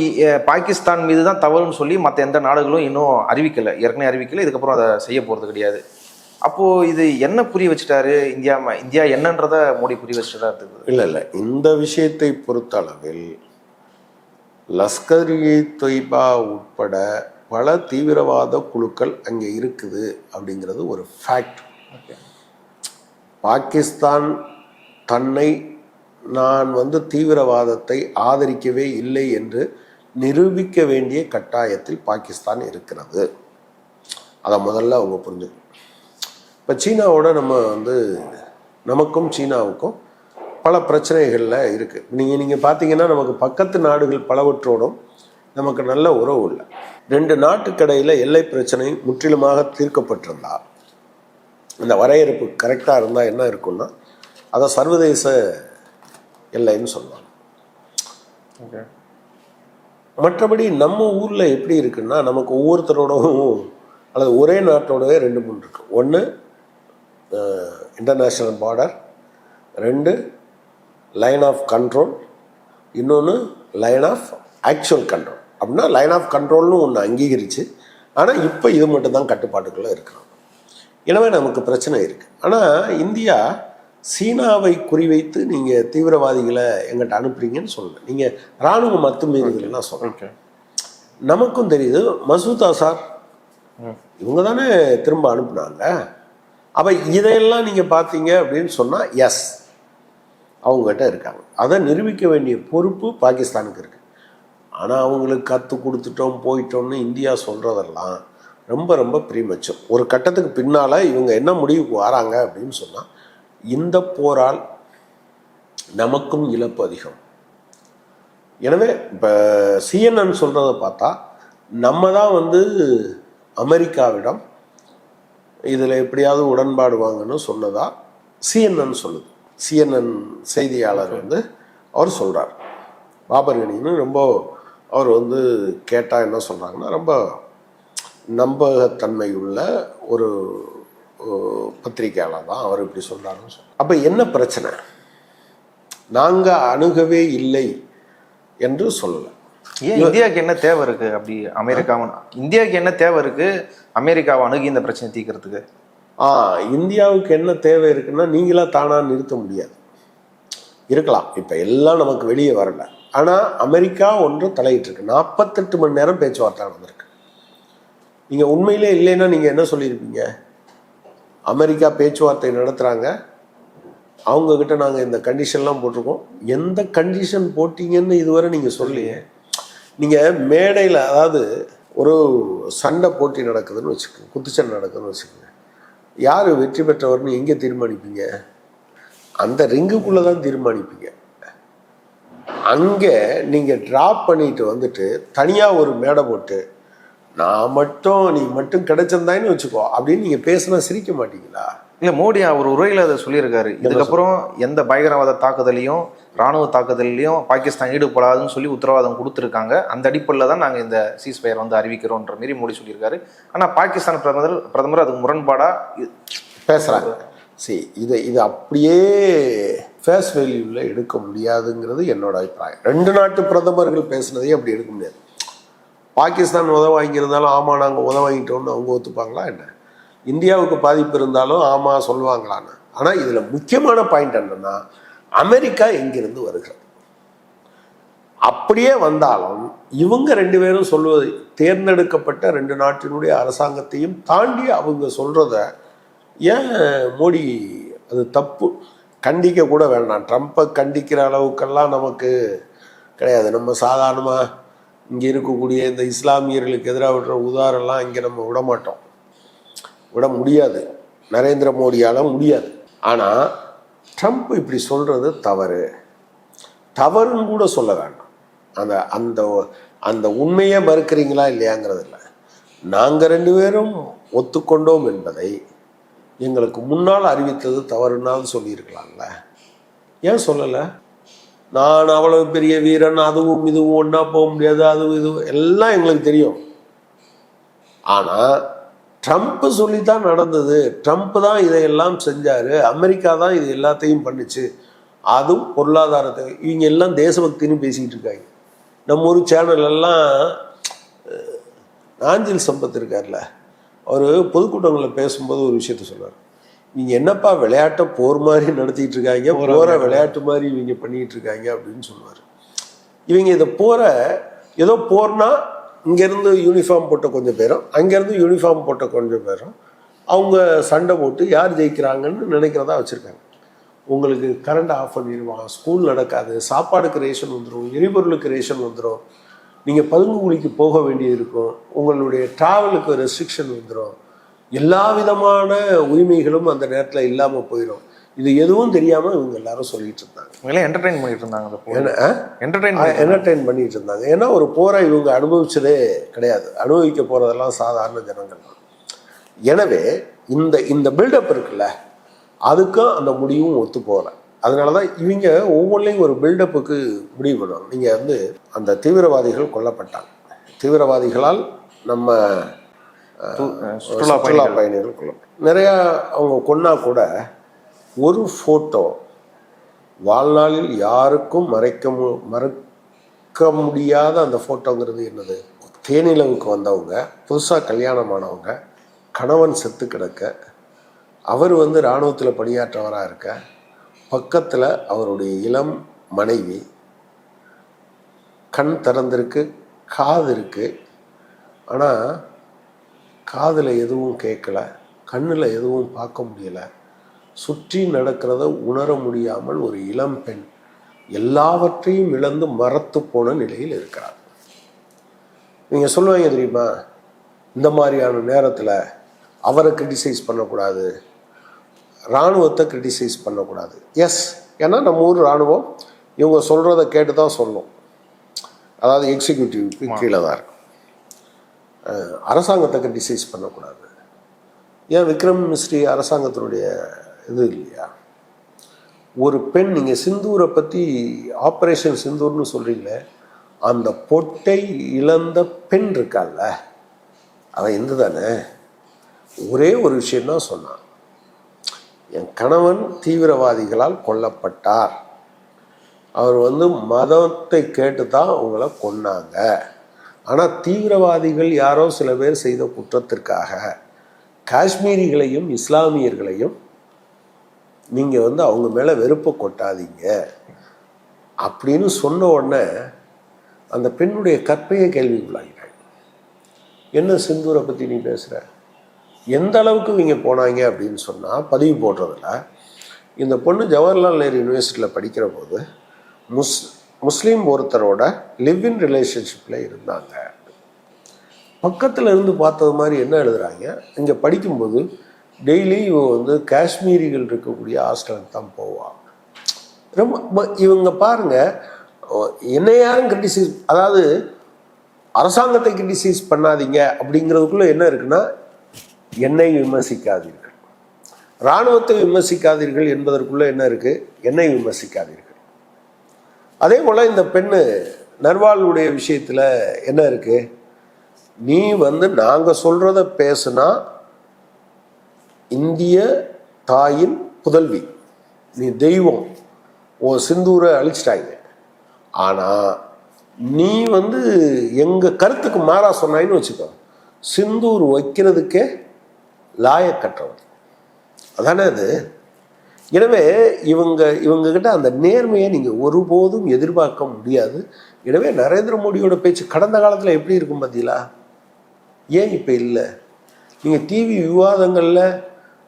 A: பாகிஸ்தான் மீது தான் தவறுன்னு சொல்லி மற்ற எந்த நாடுகளும் இன்னும் அறிவிக்கலை, ஏற்கனவே அறிவிக்கலை, இதுக்கப்புறம் அதை செய்ய போகிறது கிடையாது. அப்போது இது என்ன புரிய வச்சுட்டாரு, இந்தியா என்னன்றதை மோடி புரிய வச்சுட்டா இருக்குது?
B: இல்லை, இந்த விஷயத்தை பொறுத்தளவில் லஷ்கர்-இ தொய்பா உட்பட பல தீவிரவாத குழுக்கள் அங்கே இருக்குது அப்படிங்கிறது ஒரு ஃபேக்ட். பாகிஸ்தான் தன்னை நான் வந்து தீவிரவாதத்தை ஆதரிக்கவே இல்லை என்று நிரூபிக்க வேண்டிய கட்டாயத்தில் பாகிஸ்தான் இருக்கிறது. அதை முதல்ல அவங்க புரிஞ்சுக்கணும். இப்போ சீனாவோட நம்ம வந்து நமக்கும் சீனாவுக்கும் பல பிரச்சனைகளில் இருக்குது. நீங்கள் பார்த்தீங்கன்னா நமக்கு பக்கத்து நாடுகள் பலவற்றோடும் நமக்கு நல்ல உறவு இல்லை. 2 நாட்டுக்கடையில் எல்லை பிரச்சனை முற்றிலுமாக தீர்க்கப்பட்டிருந்தா, இந்த வரையறுப்பு கரெக்டாக இருந்தால் என்ன இருக்குன்னா அதை சர்வதேச எல்லைன்னு சொல்லுவாங்க. மற்றபடி நம்ம ஊரில் எப்படி இருக்குன்னா, நமக்கு ஒவ்வொருத்தரோடவும் அல்லது ஒரே நாட்டோடவே 2-3 இருக்கு. ஒன்று international border, 2 line of control, இன்னொன்று லைன் ஆஃப் ஆக்சுவல் கண்ட்ரோல். அப்படின்னா லைன் ஆஃப் கண்ட்ரோல்னு ஒன்று அங்கீகரித்து, ஆனால் இப்போ இது மட்டும்தான் கட்டுப்பாட்டுக்குள்ளே இருக்கிறோம். எனவே நமக்கு பிரச்சனை இருக்குது. ஆனால் இந்தியா சீனாவை குறிவைத்து நீங்கள் தீவிரவாதிகளை எங்கிட்ட அனுப்புறீங்கன்னு சொல்லலை, நீங்கள் இராணுவ அத்துமீறல்கள்லாம் சொல்கிறேன். நமக்கும் தெரியுது மசூத் அசார் இவங்க தானே திரும்ப அனுப்புனாங்க. அப்போ இதையெல்லாம் நீங்கள் பார்த்தீங்க அப்படின்னு சொன்னால் எஸ், அவங்ககிட்ட இருக்காங்க. அதை நிரூபிக்க வேண்டிய பொறுப்பு பாகிஸ்தானுக்கு இருக்குது. ஆனால் அவங்களுக்கு கற்றுக் கொடுத்துட்டோம் போயிட்டோம்னு இந்தியா சொல்கிறதெல்லாம் ரொம்ப ரொம்ப ப்ரீமெச்சூர். ஒரு கட்டத்துக்கு பின்னால் இவங்க என்ன முடிவுக்கு வராங்க அப்படின்னு சொன்னால், இந்த போரால் நமக்கும் இழப்பு அதிகம். எனவே இப்போ CNN சொல்கிறத பார்த்தா நம்ம தான் வந்து அமெரிக்காவிடம் இதில் எப்படியாவது உடன்பாடு வாங்கன்னு சொன்னதா CNN சொல்லுது. CNN செய்தியாளர் வந்து அவர் சொல்கிறார், பாபர் கனின்னு ரொம்ப அவர் வந்து கேட்டால் என்ன சொல்கிறாங்கன்னா, ரொம்ப நம்பகத்தன்மை உள்ள ஒரு பத்திரிகையாளர் தான் அவர் இப்படி சொல்கிறாருன்னு சொல்கிறார். அப்போ என்ன பிரச்சனை? நாங்கள் அணுகவே இல்லை என்று சொல்லலை.
A: ஏன் இந்தியாவுக்கு என்ன தேவை இருக்குது? அப்படி இந்தியாவுக்கு என்ன தேவை இருக்குது அமெரிக்காவை அணுகி இந்த பிரச்சனை தீர்க்கிறதுக்கு?
B: இந்தியாவுக்கு என்ன தேவை இருக்குன்னா, நீங்களா தானாக நிறுத்த முடியாது. இருக்கலாம், இப்போ எல்லாம் நமக்கு வெளியே வரல. ஆனால் அமெரிக்கா ஒன்று தலையிட்டிருக்கு. 48 மணி நேரம் பேச்சுவார்த்தை நடந்திருக்கு. நீங்கள் உண்மையிலே இல்லைன்னா நீங்கள் என்ன சொல்லியிருப்பீங்க? அமெரிக்கா பேச்சுவார்த்தை நடத்துகிறாங்க, அவங்கக்கிட்ட நாங்கள் இந்த கண்டிஷன்லாம் போட்டிருக்கோம். எந்த கண்டிஷன் போட்டிங்கன்னு இதுவரை நீங்கள் சொல்லியே. நீங்கள் மேடையில், அதாவது ஒரு சண்டை போட்டி நடக்குதுன்னு வச்சுக்கோங்க, குத்துச்சண்டை நடக்குதுன்னு வச்சுக்கோங்க, யார் வெற்றி பெற்றவர்னு எங்கே தீர்மானிப்பீங்க? அந்த ரிங்குக்குள்ளே தான் தீர்மானிப்பீங்க. அங்கே நீங்கள் ட்ராப் பண்ணிட்டு வந்துட்டு தனியாக ஒரு மேடை போட்டு நான் மட்டும் நீ மட்டும் கிடைச்சிருந்தான்னு வச்சுக்கோ அப்படின்னு நீங்கள் பேசினா சிரிக்க மாட்டீங்களா?
A: இல்லை, மோடி அவர் உரையில் அதை சொல்லியிருக்காரு. இதுக்கப்புறம் எந்த பயங்கரவாத தாக்குதலையும் இராணுவ தாக்குதலையும் பாகிஸ்தான் ஈடுபடாதுன்னு சொல்லி உத்தரவாதம் கொடுத்துருக்காங்க. அந்த அடிப்படையில் தான் நாங்கள் இந்த சீஸ்ஃபயர் வந்து அறிவிக்கிறோன்ற மாரி மோடி சொல்லியிருக்காரு. ஆனால் பாகிஸ்தான் பிரதமர் அதுக்கு முரண்பாடாக
B: பேசுகிறாங்க. சரி, இது அப்படியே ஃபேஸ் வேல்யூவில் எடுக்க முடியாதுங்கிறது என்னோட அபிப்பிராயம். 2 நாட்டு பிரதமர்கள் பேசுனதையும் அப்படி எடுக்க முடியாது. பாகிஸ்தான் உதவ வாங்கியிருந்தாலும் ஆமாம் நாங்கள் உதவ வாங்கிட்டோம்னு அவங்க ஒத்துப்பாங்களா என்ன? இந்தியாவுக்கு பாதிப்பு இருந்தாலும் ஆமாம் சொல்லுவாங்களான்னு. ஆனால் இதில் முக்கியமான பாயிண்ட் என்னன்னா, அமெரிக்கா எங்கிருந்து வருகிறது? அப்படியே வந்தாலும் இவங்க 2 பேரும் சொல்வது தேர்ந்தெடுக்கப்பட்ட 2 நாட்டினுடைய அரசாங்கத்தையும் தாண்டி அவங்க சொல்கிறத ஏன் மோடி அது தப்பு கண்டிக்க கூட வேண்டாம். ட்ரம்ப்பை கண்டிக்கிற அளவுக்கெல்லாம் நமக்கு கிடையாது. நம்ம சாதாரணமாக இங்கே இருக்கக்கூடிய இந்த இஸ்லாமியர்களுக்கு எதிராக விடுற உதாரணம்லாம் இங்கே நம்ம விட முடியாது. நரேந்திர மோடியால் முடியாது. ஆனால் ட்ரம்ப் இப்படி சொல்கிறது தவறுன்னு கூட சொல்ல வேண்டாம். அந்த அந்த அந்த உண்மையை மறுக்கிறீங்களா இல்லையாங்கிறது இல்லை. நாங்கள் 2 பேரும் ஒத்துக்கொண்டோம் என்பதை எங்களுக்கு முன்னால் அறிவித்தது தவறுனாலும் சொல்லியிருக்கலாம்ல, ஏன் சொல்லலை? நான் அவ்வளவு பெரிய வீரன், அதுவும் இதுவும் ஒன்றா போக முடியாது, அதுவும் இதுவும் எல்லாம் எங்களுக்கு தெரியும். ஆனால் ட்ரம்ப் சொல்லித்தான் நடந்தது, ட்ரம்ப் தான் இதையெல்லாம் செஞ்சார், அமெரிக்கா தான் இது எல்லாத்தையும் பண்ணுச்சு, அதுவும் பொருளாதாரத்தை. இவங்க எல்லாம் தேசபக்தின்னு பேசிக்கிட்டு இருக்காங்க. நம்ம ஒரு சேனல் எல்லாம் நாஞ்சில் சம்பத் இருக்கார்ல, அவர் பொதுக்கூட்டங்களில் பேசும்போது ஒரு விஷயத்த சொல்றார். இவங்க என்னப்பா விளையாட்டை போர் மாதிரி நடத்திட்டு இருக்காங்க, போற விளையாட்டு மாதிரி இவங்க பண்ணிட்டு இருக்காங்க அப்படின்னு சொல்லுவார். இவங்க இதை ஏதோ போர்னா இங்கேருந்து யூனிஃபார்ம் போட்ட கொஞ்சம் பேரும், அங்கேருந்து யூனிஃபார்ம் போட்ட கொஞ்சம் பேரும் அவங்க சண்டை போட்டு யார் ஜெயிக்கிறாங்கன்னு நினைக்கிறதா வச்சுருக்காங்க. உங்களுக்கு கரண்ட் ஆஃப் பண்ணிடுவான், ஸ்கூல் நடக்காது, சாப்பாடுக்கு ரேஷன் வந்துடும், எரிபொருளுக்கு ரேஷன் வந்துடும், நீங்கள் பதுங்குகுழிக்கு போக வேண்டியது இருக்கும், உங்களுடைய ட்ராவலுக்கு ரெஸ்ட்ரிக்ஷன் வந்துடும், எல்லா விதமான உரிமைகளும் அந்த நேரத்தில் இல்லாமல் போயிடும். இது எதுவும் தெரியாமல் இவங்க எல்லாரும் சொல்லிட்டு இருந்தாங்க.
A: என்டர்டெயின் பண்ணிட்டு இருந்தாங்க.
B: என்டர்டெயின் பண்ணிட்டு இருந்தாங்க. ஏன்னா ஒரு போரை இவங்க அனுபவிச்சதே கிடையாது, அனுபவிக்க போகிறதெல்லாம் சாதாரண ஜனங்கள் தான். எனவே இந்த பில்டப் இருக்குல்ல, அதுக்கும் அந்த முடிவும் ஒத்து போகலை. அதனால தான் இவங்க ஒவ்வொன்றையும் ஒரு பில்டப்புக்கு முடிவு பண்ணுவாங்க. நீங்கள் அந்த தீவிரவாதிகள் கொல்லப்பட்டாங்க, தீவிரவாதிகளால் நம்ம சுற்றுலா பயணிகள் கொல்லப்பட்டாங்க. நிறையா அவங்க கொன்னா கூட ஒரு ஃபோட்டோ வாழ்நாளில் யாருக்கும் மறக்க முடியாத அந்த ஃபோட்டோங்கிறது என்னது? தேனிலவுக்கு வந்தவங்க, புதுசாக கல்யாணமானவங்க, கணவன் செத்து கிடக்க, அவர் இராணுவத்தில் பணியாற்றவராக இருக்க, பக்கத்தில் அவருடைய இளம் மனைவி, கண் திறந்திருக்கு, காது இருக்கு, ஆனால் காதில் எதுவும் கேட்கல, கண்ணில் எதுவும் பார்க்க முடியலை, சுற்றி நடக்கிறத உணர முடியாமல் ஒரு இளம் பெண் எல்லாவற்றையும் இழந்து மறத்து போன நிலையில் இருக்கிறார். நீங்கள் சொல்லுவாங்க தெரியுமா, இந்த மாதிரியான நேரத்தில் அவரை கிரிட்டிசைஸ் பண்ணக்கூடாது, இராணுவத்தை கிரிட்டிசைஸ் பண்ணக்கூடாது. எஸ், ஏன்னா நம்ம ஊர் இராணுவம் இவங்க சொல்கிறத கேட்டு தான் சொல்லும், அதாவது எக்ஸிக்யூட்டிவ்க்கு கீழே தான் இருக்கும். அரசாங்கத்தை கிரிட்டிசைஸ் பண்ணக்கூடாது. ஏன் விக்ரம் மிஸ்ரி அரசாங்கத்தினுடைய இது இல்லையா? ஒரு பெண், நீங்கள் சிந்தூரை பற்றி ஆப்ரேஷன் சிந்தூர்னு சொல்கிறீங்களே, அந்த பொட்டை இழந்த பெண் இருக்கால, அவன் இந்து தானே. ஒரே ஒரு விஷயம்தான் சொன்னான், என் கணவன் தீவிரவாதிகளால் கொல்லப்பட்டார், அவர் மதத்தை கேட்டு தான் அவங்கள கொன்னாங்க, ஆனால் தீவிரவாதிகள் யாரோ சில பேர் செய்த குற்றத்திற்காக காஷ்மீரிகளையும் இஸ்லாமியர்களையும் நீங்கள் அவங்க மேலே வெறுப்பை கொட்டாதீங்க அப்படின்னு சொன்ன உடனே அந்த பெண்ணுடைய கற்பையை கேள்விக்குள்ளாகிறாங்க. என்ன சிந்தூரை பற்றி நீ பேசுகிற? எந்த அளவுக்கு இவங்க போனாங்க அப்படின்னு சொன்னால், பதிவு போடுறதில்ல, இந்த பொண்ணு ஜவஹர்லால் நேரு யூனிவர்சிட்டியில் படிக்கிற போது முஸ்லீம் ஒருத்தரோட லிவ் இன் ரிலேஷன்ஷிப்பில் இருந்தாங்க. பக்கத்தில் இருந்து பார்த்தது மாதிரி என்ன எழுதுகிறாங்க, இங்கே படிக்கும்போது டெய்லி இவ காஷ்மீரிகள் இருக்கக்கூடிய ஹாஸ்டலுக்கு தான் போவாங்க. ரொம்ப இவங்க பாருங்கள், என்ன யாரும் கிரிட்டிசைஸ், அதாவது அரசாங்கத்தை கிரிட்டிசைஸ் பண்ணாதீங்க அப்படிங்கிறதுக்குள்ளே என்ன இருக்குன்னா, என்னை விமர்சிக்காதீர்கள், இராணுவத்தை விமர்சிக்காதீர்கள் என்பதற்குள்ளே என்ன இருக்குது, என்னை விமர்சிக்காதீர்கள். அதே போல் இந்த பெண்ணு நர்வாலுடைய விஷயத்தில் என்ன இருக்குது, நீ நாங்கள் சொல்கிறத பேசுனா இந்திய தாயின் புதல்வி, நீ தெய்வம், உன் சிந்தூரை அழிச்சிட்டாங்க, ஆனால் நீ எங்கள் கருத்துக்கு மாறா சொன்னாயின்னு வச்சுக்கோ, சிந்தூர் வைக்கிறதுக்கே லாயக்கற்றவன், அதானே அது. எனவே இவங்ககிட்ட அந்த நேர்மையை நீங்கள் ஒருபோதும் எதிர்பார்க்க முடியாது. எனவே நரேந்திர மோடியோட பேச்சு கடந்த காலத்தில் எப்படி இருக்கும் பார்த்தீங்களா, ஏன் இப்போ இல்லை? நீங்கள் டிவி விவாதங்களில்